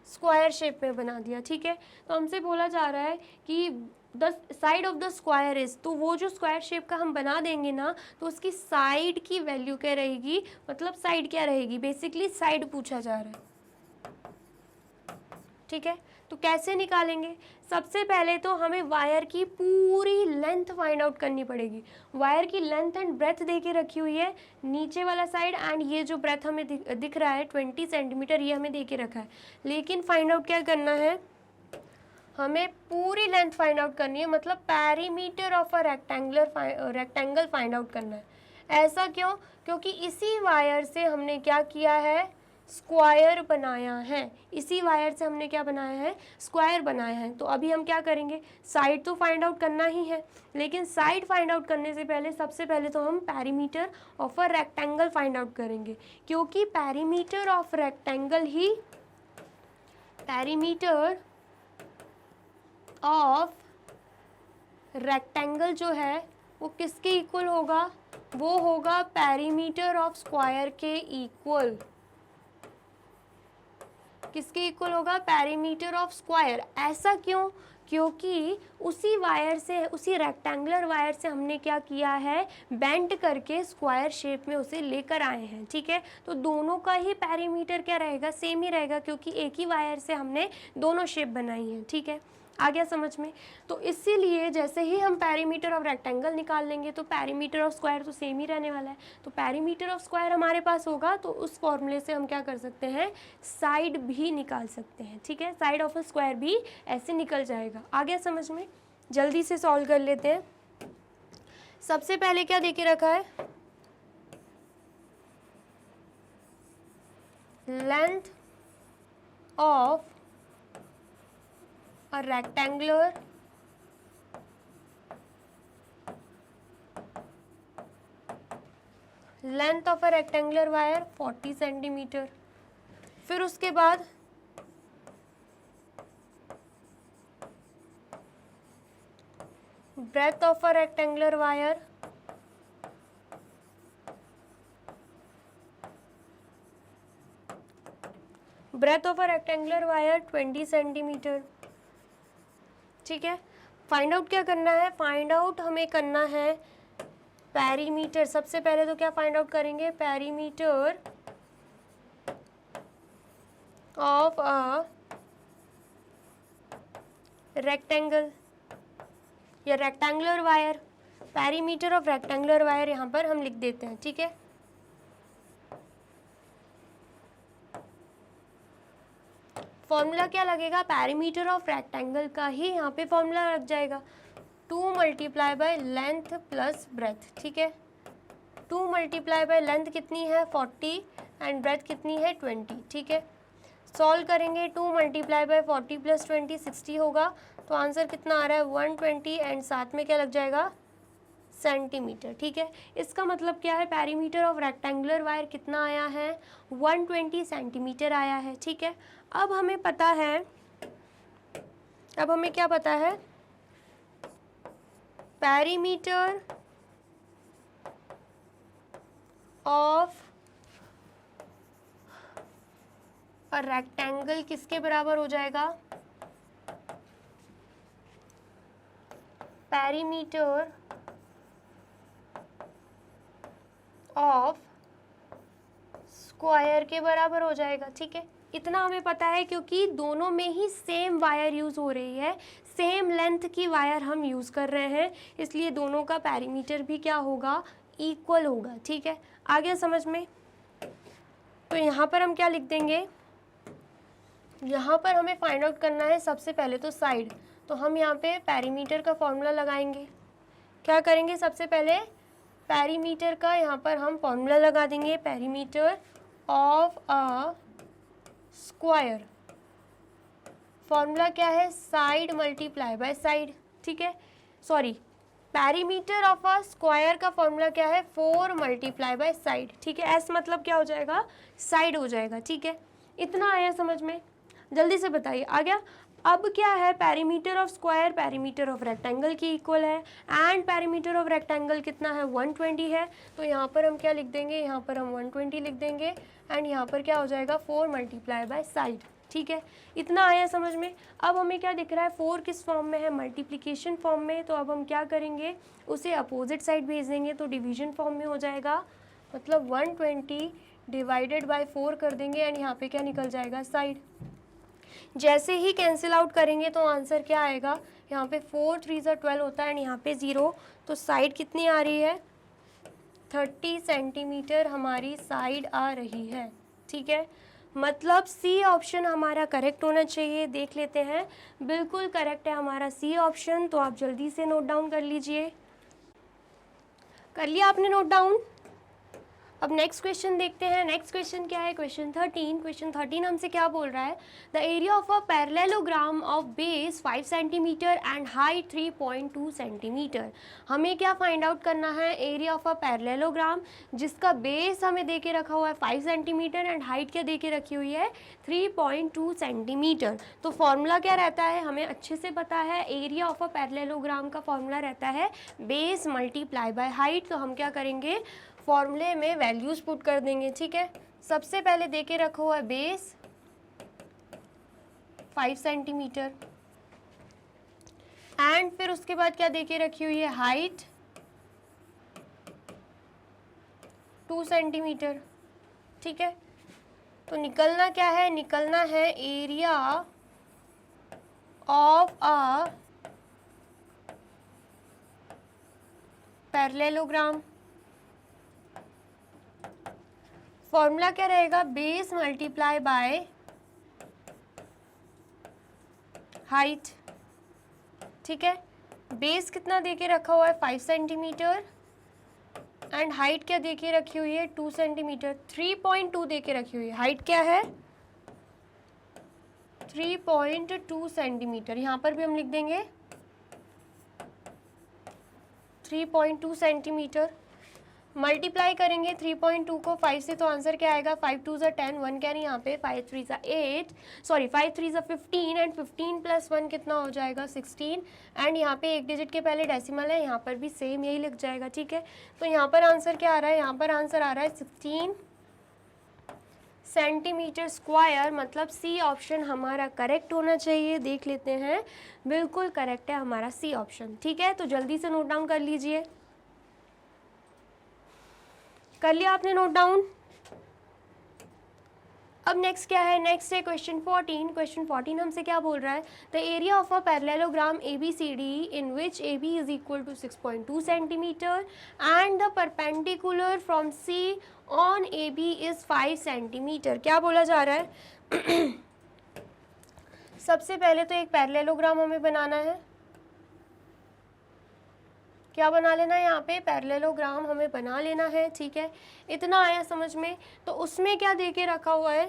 स्क्वायर शेप में बना दिया। ठीक है, तो हमसे बोला जा रहा है कि the side of the square is, तो वो जो स्क्वायर शेप का हम बना देंगे ना, तो उसकी साइड की वैल्यू क्या रहेगी, मतलब साइड क्या रहेगी, बेसिकली साइड पूछा जा रहा है। ठीक है, तो कैसे निकालेंगे, सबसे पहले तो हमें वायर की पूरी लेंथ फाइंड आउट करनी पड़ेगी। वायर की लेंथ एंड ब्रेथ दे के रखी हुई है, नीचे वाला साइड एंड ये जो ब्रेथ हमें दिख रहा है 20 सेंटीमीटर, ये हमें दे के रखा है। लेकिन फाइंड आउट क्या करना है, हमें पूरी लेंथ फाइंड आउट करनी है, मतलब perimeter of a rectangle find out करना है। ऐसा क्यों, क्योंकि इसी वायर से हमने क्या किया है, स्क्वायर बनाया है। इसी वायर से हमने क्या बनाया है, स्क्वायर बनाया है। तो अभी हम क्या करेंगे, साइड तो फाइंड आउट करना ही है, लेकिन साइड फाइंड आउट करने से पहले सबसे पहले तो हम perimeter of a rectangle find out करेंगे, क्योंकि perimeter of rectangle he, perimeter of rectangle जो है वो किसके इक्वल होगा, वो होगा पेरीमीटर ऑफ स्क्वायर के इक्वल। किसके इक्वल होगा, पेरीमीटर ऑफ स्क्वायर। ऐसा क्यों, क्योंकि उसी वायर से, उसी रेक्टेंगुलर वायर से हमने क्या किया है, बेंड करके स्क्वायर शेप में उसे लेकर आए हैं। ठीक है, तो दोनों का ही पेरीमीटर क्या रहेगा, सेम ही रहेगा, क्योंकि एक ही वायर से हमने दोनों शेप बनाई हैं। ठीक है, आ गया समझ में। तो इसीलिए जैसे ही हम पेरीमीटर ऑफ रेक्टेंगल निकाल लेंगे तो पेरीमीटर ऑफ स्क्वायर तो सेम ही रहने वाला है। तो पेरीमीटर ऑफ स्क्वायर हमारे पास होगा, तो उस फॉर्मूले से हम क्या कर सकते हैं, साइड भी निकाल सकते हैं। ठीक है, साइड ऑफ अ स्क्वायर भी ऐसे निकल जाएगा। आ गया समझ में। जल्दी से सॉल्व कर लेते हैं। सबसे पहले क्या देके रखा है, length of a rectangular length of a rectangular wire 40 centimetre. फिर उसके बाद breadth of a rectangular wire breadth of a rectangular wire 20 centimetre. ठीक है, फाइंड आउट क्या करना है, फाइंड आउट हमें करना है पेरीमीटर। सबसे पहले तो क्या फाइंड आउट करेंगे, पेरीमीटर ऑफ अ रेक्टेंगल या rectangular wire. Perimeter of rectangular wire यहाँ पर हम लिख देते हैं। ठीक है, फॉर्मूला क्या लगेगा, पेरीमीटर ऑफ रेक्टेंगल का ही यहाँ पे फॉर्मूला लग जाएगा, 2 multiply by length plus breadth. ठीक है, 2 मल्टीप्लाई बाय लेंथ कितनी है 40 एंड ब्रेथ कितनी है 20। ठीक है, सॉल्व करेंगे, 2 मल्टीप्लाई बाय 40 प्लस 20 60 होगा, तो आंसर कितना आ रहा है 120 एंड साथ में क्या लग जाएगा, सेंटीमीटर। ठीक है, इसका मतलब क्या है, पेरीमीटर ऑफ रेक्टेंगुलर वायर कितना आया है, 120 सेंटीमीटर आया है। ठीक है, अब हमें पता है, अब हमें क्या पता है, पेरीमीटर ऑफ अ रेक्टेंगल किसके बराबर हो जाएगा, पेरीमीटर ऑफ स्क्वायर के बराबर हो जाएगा। ठीक है, इतना हमें पता है क्योंकि दोनों में ही सेम वायर यूज़ हो रही है, सेम लेंथ की वायर हम यूज़ कर रहे हैं, इसलिए दोनों का पेरीमीटर भी क्या होगा, इक्वल होगा। ठीक है, आ गया समझ में। तो यहाँ पर हम क्या लिख देंगे, यहाँ पर हमें फाइंड आउट करना है सबसे पहले तो साइड, तो हम यहाँ पे पेरीमीटर का फॉर्मूला लगाएंगे। क्या करेंगे, सबसे पहले पेरीमीटर का यहाँ पर हम फॉर्मूला लगा देंगे, perimeter of a square. Formula क्या है, साइड मल्टीप्लाई बाय साइड। ठीक है, sorry, perimeter of a square का फॉर्मूला क्या है, 4 मल्टीप्लाई बाय साइड। ठीक है, एस मतलब क्या हो जाएगा, साइड हो जाएगा। ठीक है, इतना आया समझ में, जल्दी से बताइए, आ गया। अब क्या है, perimeter of square perimeter of rectangle की इक्वल है एंड पेरीमीटर ऑफ रेक्टेंगल कितना है 120 है, तो यहाँ पर हम क्या लिख देंगे, यहाँ पर हम 120 लिख देंगे एंड यहाँ पर क्या हो जाएगा 4 मल्टीप्लाई बाय साइड। ठीक है, इतना आया समझ में। अब हमें क्या दिख रहा है, 4 किस फॉर्म में है, मल्टीप्लिकेशन फॉर्म में, तो अब हम क्या करेंगे, उसे अपोजिट साइड भेज देंगे, तो डिवीजन फॉर्म में हो जाएगा, मतलब 120 डिवाइडेड बाय 4 कर देंगे एंड यहाँ पे क्या निकल जाएगा, साइड। जैसे ही कैंसिल आउट करेंगे तो आंसर क्या आएगा, यहाँ पे 4 3 12 होता है एंड यहाँ पे 0, तो साइड कितनी आ रही है, 30 सेंटीमीटर हमारी साइड आ रही है। ठीक है, मतलब सी ऑप्शन हमारा करेक्ट होना चाहिए। देख लेते हैं, बिल्कुल करेक्ट है हमारा सी ऑप्शन, तो आप जल्दी से नोट डाउन कर लीजिए। कर लिया आपने नोट डाउन, अब नेक्स्ट क्वेश्चन देखते हैं। नेक्स्ट क्वेश्चन क्या है? क्वेश्चन 13। क्वेश्चन 13 हमसे क्या बोल रहा है? The area of a parallelogram of base 5 centimetre and height 3.2 centimetre. हमें क्या फाइंड आउट करना है? एरिया ऑफ अ पैरेललोग्राम जिसका बेस हमें दे के रखा हुआ है 5 सेंटीमीटर एंड हाइट क्या दे के रखी हुई है 3.2 सेंटीमीटर। तो फॉर्मूला क्या रहता है? हमें अच्छे से पता है एरिया ऑफ अ पैरेललोग्राम का फॉर्मूला रहता है बेस मल्टीप्लाई बाय हाइट। तो हम क्या करेंगे? फॉर्मूले में वैल्यूज पुट कर देंगे। ठीक है, सबसे पहले देके रखा हुआ है बेस 5 सेंटीमीटर एंड फिर उसके बाद क्या देके रखी हुई है? Height 2 centimetre. ठीक है, तो निकलना क्या है? निकलना है area of a parallelogram. Formula क्या रहेगा? Base multiply by height. ठीक है, बेस कितना देके रखा हुआ है 5 सेंटीमीटर एंड हाइट क्या देके रखी हुई है 2 सेंटीमीटर। 3.2 देके रखी हुई है, हाइट क्या है 3.2 सेंटीमीटर। यहाँ पर भी हम लिख देंगे 3.2 सेंटीमीटर। मल्टीप्लाई करेंगे 3.2 को 5 से तो आंसर क्या आएगा? 5 2 ज़ा 10, 1 क्या नहीं यहाँ पे, 5 3 ज़ा 8, सॉरी 5 3 ज़ा 15 एंड 15 प्लस 1 कितना हो जाएगा 16 एंड यहाँ पे एक डिजिट के पहले डेसिमल है, यहाँ पर भी सेम यही लिख जाएगा। ठीक है, तो यहाँ पर आंसर क्या आ रहा है? यहाँ पर आंसर आ रहा है 16 सेंटीमीटर स्क्वायर। मतलब सी ऑप्शन हमारा करेक्ट होना चाहिए। देख लेते हैं, बिल्कुल करेक्ट है हमारा सी ऑप्शन। ठीक है, तो जल्दी से नोट डाउन कर लीजिए। कर लिया आपने नोट डाउन? अब नेक्स्ट क्या है? नेक्स्ट है क्वेश्चन 14। क्वेश्चन 14 हमसे क्या बोल रहा है? The area of a parallelogram ABCD in which AB is equal to 6.2 centimetre and the perpendicular from C on AB is 5 centimetre. क्या बोला जा रहा है? सबसे पहले तो एक पैरेललोग्राम हमें बनाना है। क्या बना लेना है? यहाँ पे पैरेललोग्राम हमें बना लेना है। ठीक है, इतना आया समझ में? तो उसमें क्या देके रखा हुआ है?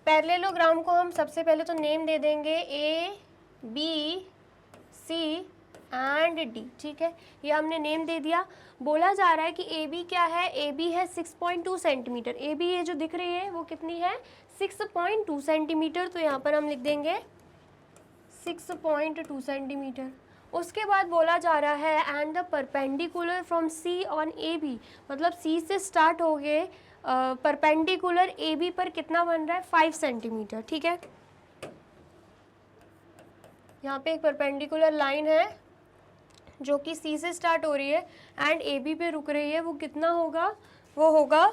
पैरेललोग्राम को हम सबसे पहले तो नेम दे देंगे ABC एंड D। ठीक है, ये हमने नेम दे दिया। बोला जा रहा है कि AB क्या है? AB है 6.2 सेंटीमीटर। AB ये जो दिख रही है वो कितनी है? 6.2 सेंटीमीटर। तो यहाँ पर हम लिख देंगे 6.2 सेंटीमीटर। उसके बाद बोला जा रहा है and the perpendicular from C on AB, मतलब C से स्टार्ट हो गए परपेंडिकुलर AB पर कितना बन रहा है 5 सेंटीमीटर। ठीक है, यहाँ पे एक परपेंडिकुलर लाइन है जो कि C से स्टार्ट हो रही है एंड AB पे रुक रही है। वो कितना होगा? वो होगा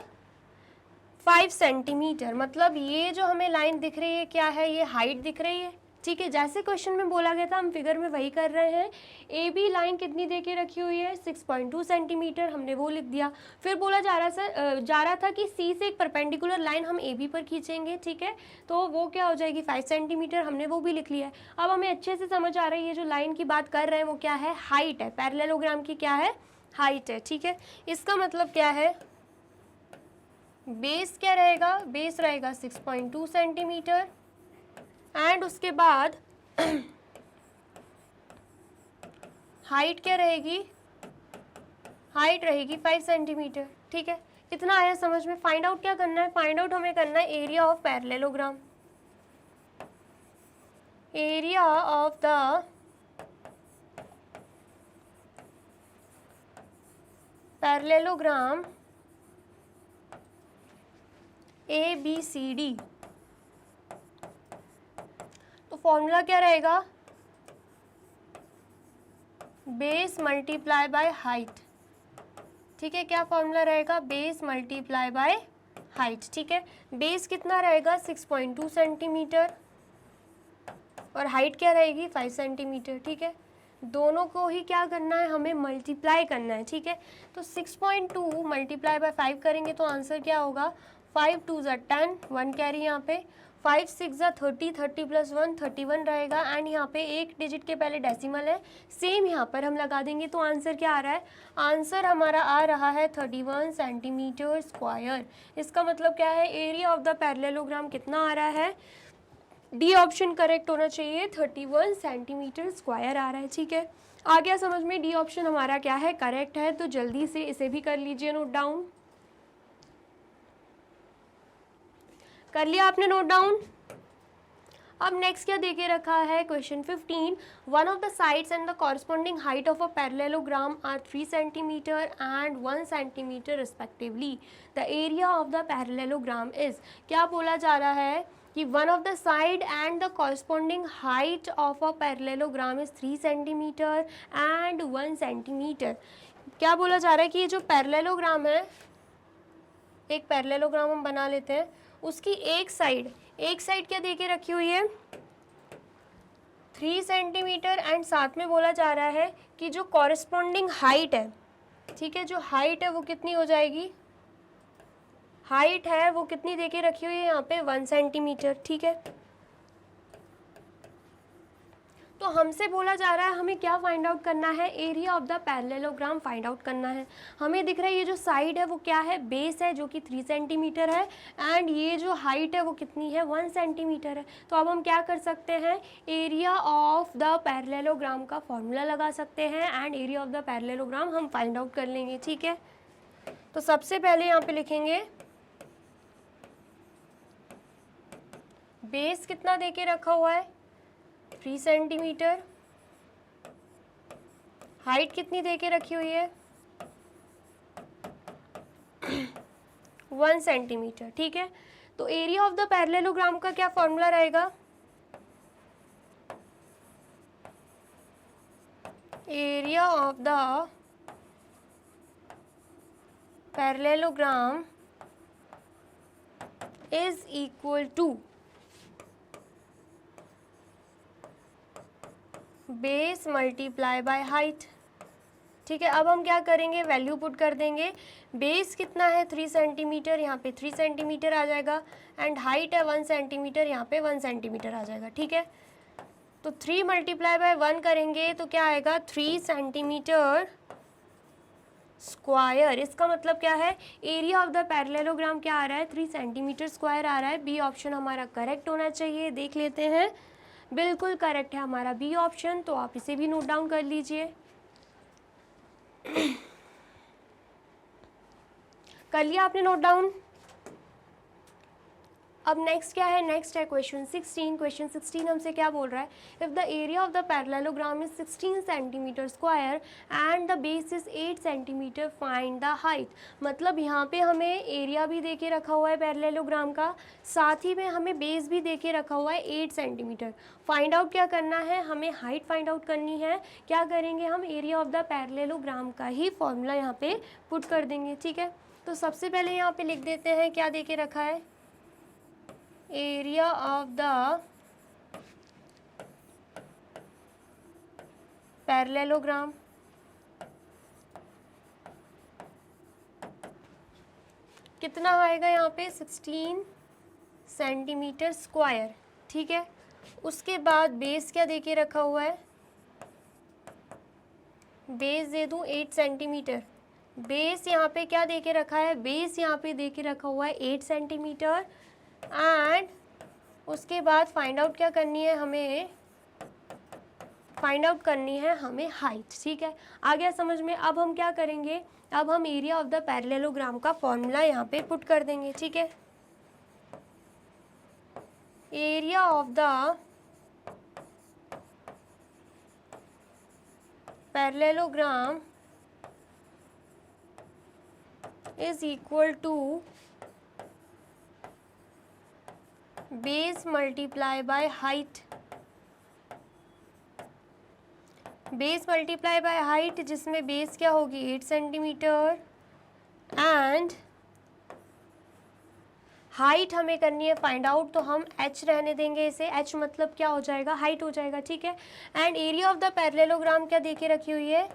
5 सेंटीमीटर। मतलब ये जो हमें लाइन दिख रही है क्या है? ये हाइट दिख रही है। ठीक है, जैसे क्वेश्चन में बोला गया था हम फिगर में वही कर रहे हैं। AB लाइन कितनी दे के रखी हुई है 6.2 सेंटीमीटर, हमने वो लिख दिया। फिर बोला जा रहा था कि C से एक परपेंडिकुलर लाइन हम AB पर खींचेंगे। ठीक है, तो वो क्या हो जाएगी 5 सेंटीमीटर, हमने वो भी लिख लिया है। अब हमें अच्छे से समझ आ रही है जो लाइन की बात कर रहे हैं वो क्या है? हाइट है। पैरेललोग्राम की क्या है? हाइट है। ठीक है, इसका मतलब क्या है? बेस क्या रहेगा? बेस रहेगा 6.2 सेंटीमीटर एंड उसके बाद हाइट क्या रहेगी? हाइट रहेगी 5 सेंटीमीटर। ठीक है, इतना आया समझ में? फाइंड आउट क्या करना है? फाइंड आउट हमें करना है area of parallelogram. Area of the parallelogram ABCD। तो फॉर्मूला क्या रहेगा? Base multiply by height. ठीक है, क्या फॉर्मूला रहेगा? Base multiply by height. ठीक है, बेस कितना रहेगा 6.2 सेंटीमीटर और हाइट क्या रहेगी 5 सेंटीमीटर। ठीक है, दोनों को ही क्या करना है? हमें मल्टीप्लाई करना है। ठीक है, तो 6.2 मल्टीप्लाई बाय 5 करेंगे तो आंसर क्या होगा? 5 2 ज़ा 10, 1 कैरी यहाँ पे, 5 6 30, 30 प्लस 1 31 रहेगा एंड यहाँ पे एक डिजिट के पहले डेसिमल है, सेम यहाँ पर हम लगा देंगे। तो आंसर क्या आ रहा है? आंसर हमारा आ रहा है 31 सेंटीमीटर स्क्वायर। इसका मतलब क्या है? एरिया ऑफ द पैरेललोग्राम कितना आ रहा है? डी ऑप्शन करेक्ट होना चाहिए, 31 सेंटीमीटर स्क्वायर आ रहा है। ठीक है, आ गया समझ में? डी ऑप्शन हमारा क्या है? करेक्ट है। तो जल्दी से इसे भी कर लीजिए नोट डाउन। कर लिया आपने नोट डाउन? अब नेक्स्ट क्या देके रखा है? Question 15, one of the sides and the corresponding height of a parallelogram are 3 centimetre and 1 centimetre respectively. The area of the parallelogram is. क्या बोला जा रहा है कि one of the side and the corresponding height of a parallelogram is 3 centimetre and 1 centimetre. क्या बोला जा रहा है कि ये जो पैरेललोग्राम है, एक पैरेललोग्राम हम बना लेते हैं, उसकी एक साइड क्या देके रखी हुई है? 3 सेंटीमीटर एंड साथ में बोला जा रहा है कि जो कॉरस्पॉन्डिंग हाइट है, ठीक है, जो हाइट है वो कितनी हो जाएगी? हाइट है वो कितनी देके रखी हुई है यहाँ पे? 1 सेंटीमीटर। ठीक है, तो हमसे बोला जा रहा है हमें क्या फाइंड आउट करना है? Area of the parallelogram find out करना है। हमें दिख रहा है ये जो साइड है वो क्या है? बेस है जो कि 3 सेंटीमीटर है एंड ये जो हाइट है वो कितनी है? 1 सेंटीमीटर है। तो अब हम क्या कर सकते हैं? एरिया ऑफ द पैरेललोग्राम का फॉर्मूला लगा सकते हैं and area of the parallelogram हम फाइंड आउट कर लेंगे। ठीक है, तो सबसे पहले यहाँ पे लिखेंगे बेस कितना देके रखा हुआ है? 3 सेंटीमीटर। हाइट कितनी देके रखी हुई है? 1 सेंटीमीटर। ठीक है, तो एरिया ऑफ द पैरेललोग्राम का क्या फॉर्मूला रहेगा? Area of the parallelogram is equal to base multiply by height. ठीक है, अब हम क्या करेंगे? वैल्यू पुट कर देंगे। बेस कितना है? 3 सेंटीमीटर, यहाँ पे 3 सेंटीमीटर आ जाएगा एंड हाइट है 1 सेंटीमीटर, यहाँ पे 1 सेंटीमीटर आ जाएगा। ठीक है, तो 3 मल्टीप्लाई बाय 1 करेंगे तो क्या आएगा? 3 सेंटीमीटर स्क्वायर। इसका मतलब क्या है? एरिया ऑफ द पैरेललोग्राम क्या आ रहा है? 3 सेंटीमीटर स्क्वायर आ रहा है। बी ऑप्शन हमारा करेक्ट होना चाहिए। देख लेते हैं, बिल्कुल करेक्ट है हमारा बी ऑप्शन। तो आप इसे भी नोट डाउन कर लीजिए। कर लिया आपने नोट डाउन? अब नेक्स्ट क्या है? नेक्स्ट है क्वेश्चन 16। क्वेश्चन 16 हमसे क्या बोल रहा है? If the area of the parallelogram is 16 centimetre square and the base is 8 centimetre, find the height. मतलब यहाँ पे हमें एरिया भी देके रखा हुआ है पैरेललोग्राम का, साथ ही में हमें बेस भी देके रखा हुआ है 8 सेंटीमीटर। फाइंड आउट क्या करना है? हमें हाइट फाइंड आउट करनी है। क्या करेंगे हम? एरिया ऑफ द पैरेललोग्राम का ही फॉर्मूला यहाँ पे पुट कर देंगे। ठीक है, तो सबसे पहले यहाँ पे लिख देते हैं क्या देके रखा है? एरिया ऑफ द पैरेललोग्राम कितना आएगा यहाँ पे? 16 सेंटीमीटर स्क्वायर। ठीक है, उसके बाद बेस क्या देके रखा हुआ है? बेस दे दूँ 8 सेंटीमीटर। बेस यहाँ पे क्या देके रखा है? बेस यहाँ पे देके रखा हुआ है 8 सेंटीमीटर एंड उसके बाद फाइंड आउट क्या करनी है हमें? फाइंड आउट करनी है हमें हाइट। ठीक है, आ गया समझ में? अब हम क्या करेंगे? अब हम एरिया ऑफ द पैरेललोग्राम का फॉर्मूला यहाँ पे पुट कर देंगे। ठीक है, area of the parallelogram is equal to base multiply by height. Base multiply by height, जिसमें बेस क्या होगी? 8 सेंटीमीटर एंड हाइट हमें करनी है फाइंड आउट, तो हम h रहने देंगे इसे। h मतलब क्या हो जाएगा? हाइट हो जाएगा। ठीक है, and area of the parallelogram क्या देके रखी हुई है?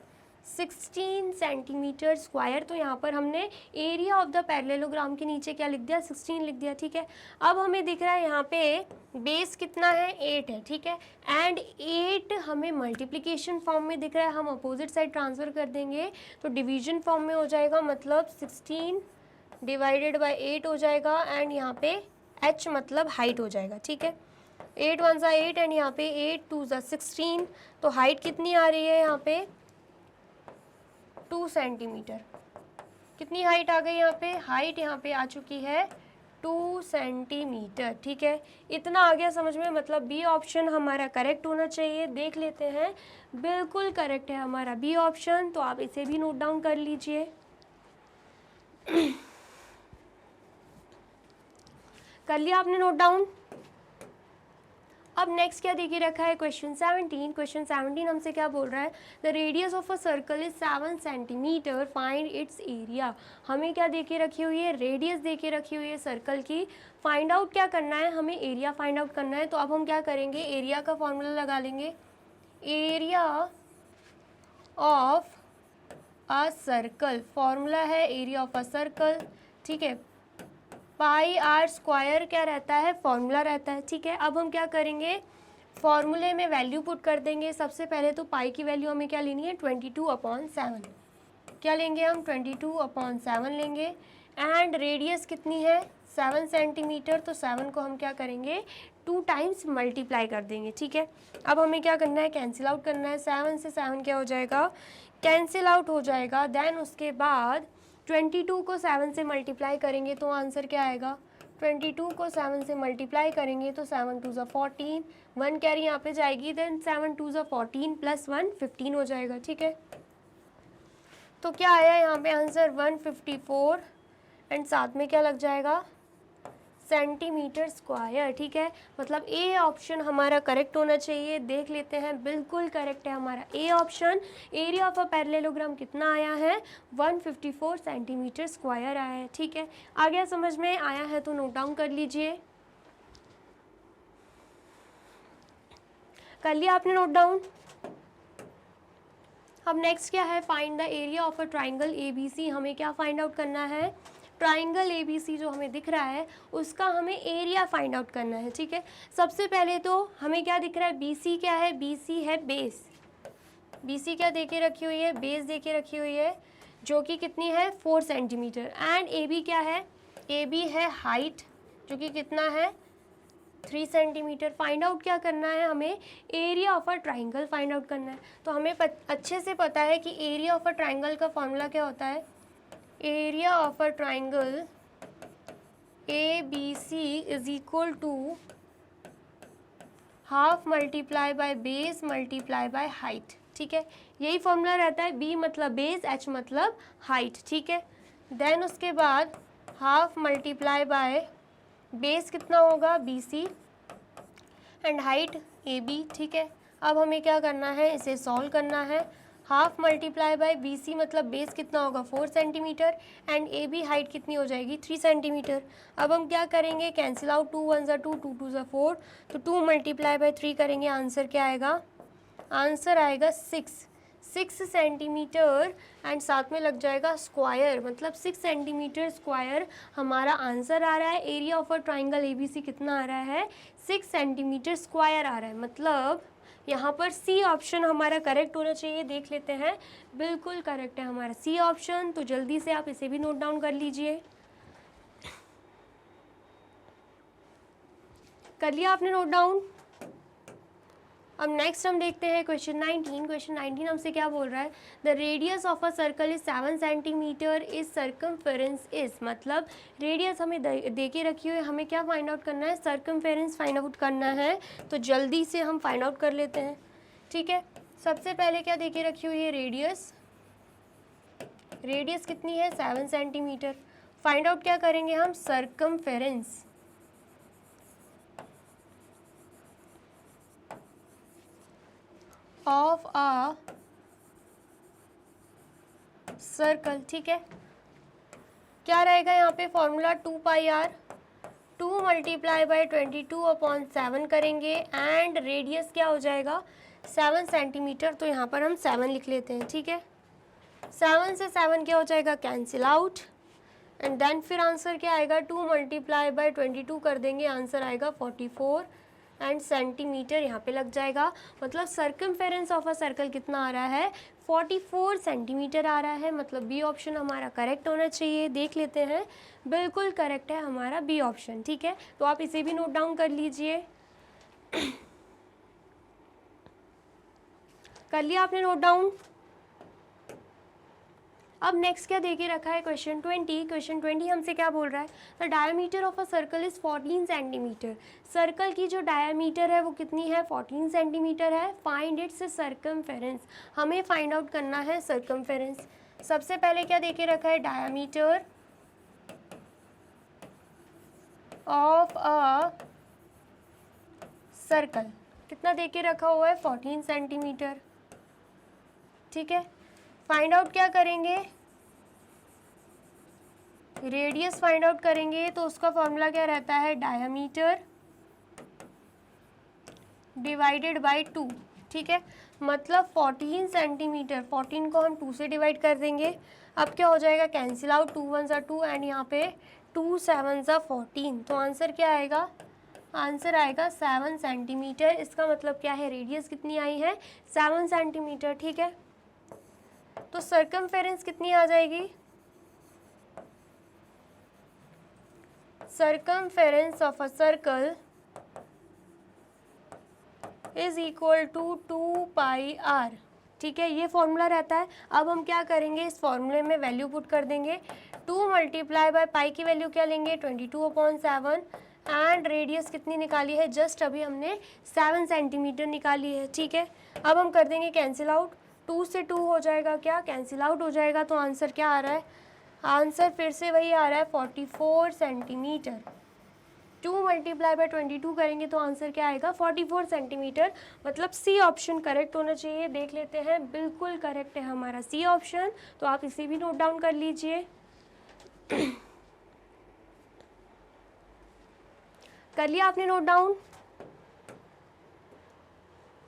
16 सेंटीमीटर स्क्वायर। तो यहाँ पर हमने एरिया ऑफ द पैरेललोग्राम के नीचे क्या लिख दिया, 16 लिख दिया, ठीक है। अब हमें दिख रहा है यहाँ पे बेस कितना है, 8 है, ठीक है। एंड 8 हमें मल्टीप्लिकेशन फॉर्म में दिख रहा है, हम अपोजिट साइड ट्रांसफ़र कर देंगे तो डिवीजन फॉर्म में हो जाएगा, मतलब 16 डिवाइडेड बाय 8 हो जाएगा। एंड यहाँ पे h मतलब हाइट हो जाएगा, ठीक है। 8 1 ज़ा 8 एंड यहाँ पे 8 2 ज़ा 16। तो हाइट कितनी आ रही है यहाँ पे, 2 सेंटीमीटर। कितनी हाइट आ गई यहाँ पे, हाइट यहाँ पे आ चुकी है 2 सेंटीमीटर, ठीक है। इतना आ गया समझ में, मतलब बी ऑप्शन हमारा करेक्ट होना चाहिए। देख लेते हैं, बिल्कुल करेक्ट है हमारा बी ऑप्शन, तो आप इसे भी नोट डाउन कर लीजिए। कर लिया आपने नोट डाउन। अब नेक्स्ट क्या देखिए रखा है, क्वेश्चन 17। क्वेश्चन 17 हमसे क्या बोल रहा है, the radius of a circle is 7 centimetre, find its area. हमें क्या देके रखी हुई है, रेडियस देके रखी हुई है सर्कल की। फाइंड आउट क्या करना है, हमें एरिया फाइंड आउट करना है। तो अब हम क्या करेंगे, एरिया का फॉर्मूला लगा लेंगे। Area of a circle, formula है एरिया ऑफ अ सर्कल, ठीक है। पाई आर स्क्वायर क्या रहता है, फॉर्मूला रहता है, ठीक है। अब हम क्या करेंगे, फॉर्मूले में वैल्यू पुट कर देंगे। सबसे पहले तो पाई की वैल्यू हमें क्या लेनी है, 22/7। क्या लेंगे हम, 22/7 लेंगे। एंड रेडियस कितनी है, 7 सेंटीमीटर। तो 7 को हम क्या करेंगे, 2 टाइम्स मल्टीप्लाई कर देंगे, ठीक है। अब हमें क्या करना है, कैंसिल आउट करना है। 7 से 7 क्या हो जाएगा, कैंसिल आउट हो जाएगा। देन उसके बाद 22 को 7 से मल्टीप्लाई करेंगे तो आंसर क्या आएगा, 22 को 7 से मल्टीप्लाई करेंगे तो 7 2 ज़ा 14, 1 कैरी यहाँ पे जाएगी। देन 7 2 ज़ा 14 प्लस 1 15 हो जाएगा, ठीक है। तो क्या आया यहाँ पे आंसर, 154 एंड साथ में क्या लग जाएगा, सेंटीमीटर स्क्वायर, ठीक है। मतलब ए ऑप्शन हमारा करेक्ट होना चाहिए। देख लेते हैं, बिल्कुल करेक्ट है हमारा A option. Area of a parallelogram कितना आया है, 154 सेंटीमीटर स्क्वायर आया है, ठीक है। आ गया समझ में, आया है तो नोट डाउन कर लीजिए। कर लिया आपने नोट डाउन। अब नेक्स्ट क्या है, find the area of a triangle ABC। हमें क्या फाइंड आउट करना है, ट्राइंगल ABC जो हमें दिख रहा है उसका हमें एरिया फाइंड आउट करना है, ठीक है। सबसे पहले तो हमें क्या दिख रहा है, BC क्या है, BC है बेस। BC क्या देके रखी हुई है, बेस देके रखी हुई है, जो कि कितनी है, 4 सेंटीमीटर। एंड AB क्या है, AB है हाइट, जो कि कितना है, 3 सेंटीमीटर। फाइंड आउट क्या करना है, हमें area of a triangle find out करना है। तो हमें अच्छे से पता है कि एरिया ऑफ अ ट्राइंगल का फॉर्मूला क्या होता है, area of a triangle ABC is equal to half multiply by base multiply by height, ठीक है। यही फॉर्मूला रहता है, B मतलब बेस, H मतलब हाइट, ठीक है। देन उसके बाद हाफ मल्टीप्लाई बाय बेस कितना होगा, BC एंड हाइट AB, ठीक है। अब हमें क्या करना है, इसे सॉल्व करना है। हाफ मल्टीप्लाई बाय BC मतलब बेस कितना होगा, 4 सेंटीमीटर एंड AB हाइट कितनी हो जाएगी, 3 सेंटीमीटर। अब हम क्या करेंगे, कैंसिल आउट, 2 1 ज़ा 2, 2 2 ज़ा 4, तो 2 मल्टीप्लाई बाय 3 करेंगे, आंसर क्या आएगा, आंसर आएगा 6 सेंटीमीटर एंड साथ में लग जाएगा स्क्वायर, मतलब 6 सेंटीमीटर स्क्वायर हमारा आंसर आ रहा है। Area of a triangle ABC कितना आ रहा है, 6 सेंटीमीटर स्क्वायर आ रहा है। मतलब यहाँ पर सी ऑप्शन हमारा करेक्ट होना चाहिए। देख लेते हैं, बिल्कुल करेक्ट है हमारा सी ऑप्शन। तो जल्दी से आप इसे भी नोट डाउन कर लीजिए। कर लिया आपने नोट डाउन। अब नेक्स्ट हम देखते हैं क्वेश्चन 19। क्वेश्चन 19 हमसे क्या बोल रहा है, the radius of a circle is 7 centimetre, is circumference is. मतलब रेडियस हमें दे के रखी हुई है, हमें क्या फाइंड आउट करना है, सर्कमफेरेंस फाइंड आउट करना है। तो जल्दी से हम फाइंड आउट कर लेते हैं, ठीक है। सबसे पहले क्या दे के रखी हुई है, रेडियस। रेडियस कितनी है, 7 सेंटीमीटर। फाइंड आउट क्या करेंगे हम, सर्कमफेरेंस। ऑफ अ सर्कल, ठीक है। क्या रहेगा यहाँ पे फॉर्मूला, 2πr, 2 मल्टीप्लाई बाय 22/7 करेंगे एंड रेडियस क्या हो जाएगा, 7 सेंटीमीटर। तो यहाँ पर हम 7 लिख लेते हैं, ठीक है। 7 से 7 क्या हो जाएगा, कैंसिल आउट, एंड देन फिर आंसर क्या आएगा, 2 मल्टीप्लाई बाय 22 कर देंगे, आंसर आएगा 44 एंड सेंटीमीटर यहाँ पे लग जाएगा। मतलब सर्कमफेरेंस ऑफ अ सर्कल कितना आ रहा है, 44 सेंटीमीटर आ रहा है। मतलब बी ऑप्शन हमारा करेक्ट होना चाहिए। देख लेते हैं, बिल्कुल करेक्ट है हमारा बी ऑप्शन। ठीक है, तो आप इसे भी नोट डाउन कर लीजिए। कर लिया आपने नोट डाउन। अब नेक्स्ट क्या देके रखा है, क्वेश्चन 20। क्वेश्चन 20 हमसे क्या बोल रहा है, the diameter of a circle is 14 centimetre. Circle की जो डायमीटर है वो कितनी है, 14 सेंटीमीटर है। फाइंड इट्स सर्कमफेरेंस, हमें फाइंड आउट करना है सर्कमफेरेंस। सबसे पहले क्या देके रखा है, डायमीटर ऑफ अ सर्कल कितना देके रखा हुआ है, 14 सेंटीमीटर। ठीक है, फाइंड आउट क्या करेंगे, रेडियस फाइंड आउट करेंगे। तो उसका फॉर्मूला क्या रहता है, डायमीटर डिवाइडेड बाय 2। ठीक है, मतलब 14 सेंटीमीटर, 14 को हम 2 से डिवाइड कर देंगे। अब क्या हो जाएगा, कैंसिल आउट, 2 1 ज़ा 2 एंड यहाँ पे 2 7 ज़ा 14। तो आंसर क्या आएगा, आंसर आएगा 7 सेंटीमीटर। इसका मतलब क्या है, रेडियस कितनी आई है, 7 सेंटीमीटर। ठीक है, तो सर्कमफेरेंस कितनी आ जाएगी, circumference of a circle is equal to 2 pi r। ठीक है, ये फॉर्मूला रहता है। अब हम क्या करेंगे, इस फॉर्मूले में वैल्यू पुट कर देंगे। 2 मल्टीप्लाई बाय पाई की वैल्यू क्या लेंगे, 22/7 एंड रेडियस कितनी निकाली है, जस्ट अभी हमने 7 सेंटीमीटर निकाली है। ठीक है, अब हम कर देंगे कैंसिल आउट, 2 से 2 हो जाएगा क्या, कैंसिल आउट हो जाएगा। तो आंसर क्या आ रहा है, आंसर फिर से वही आ रहा है 44 सेंटीमीटर। 2 मल्टीप्लाई बाय 22 करेंगे तो आंसर क्या आएगा, 44 सेंटीमीटर। मतलब सी ऑप्शन करेक्ट होना चाहिए। देख लेते हैं, बिल्कुल करेक्ट है हमारा सी ऑप्शन। तो आप इसे भी नोट डाउन कर लीजिए। कर लिया आपने नोट डाउन।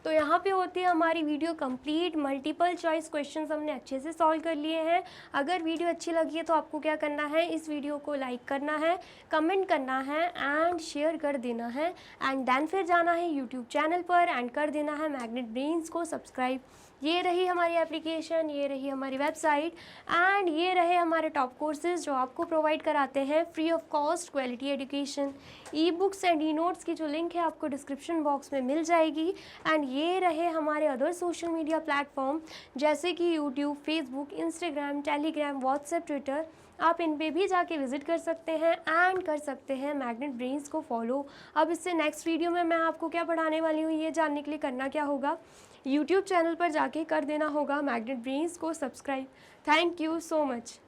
तो यहाँ पे होती है हमारी video complete. Multiple choice questions हमने अच्छे से सॉल्व कर लिए हैं। अगर वीडियो अच्छी लगी है तो आपको क्या करना है, इस वीडियो को लाइक करना है, कमेंट करना है एंड शेयर कर देना है। एंड देन फिर जाना है यूट्यूब चैनल पर एंड कर देना है मैग्नेट ब्रेन्स को सब्सक्राइब। ये रही हमारी एप्लीकेशन, ये रही हमारी वेबसाइट एंड ये रहे हमारे टॉप कोर्सेज जो आपको प्रोवाइड कराते हैं free of cost quality education. E books and e notes की जो लिंक है आपको डिस्क्रिप्शन बॉक्स में मिल जाएगी। एंड ये रहे हमारे अदर सोशल मीडिया प्लेटफॉर्म जैसे कि YouTube, Facebook, Instagram, Telegram, WhatsApp, Twitter. आप इन पे भी जाके विजिट कर सकते हैं एंड कर सकते हैं मैग्नेट ब्रेन्स को फॉलो। अब इससे नेक्स्ट वीडियो में मैं आपको क्या पढ़ाने वाली हूँ ये जानने के लिए करना क्या होगा, यूट्यूब चैनल पर जाके कर देना होगा मैग्नेट ब्रेन्स को subscribe. Thank you so much.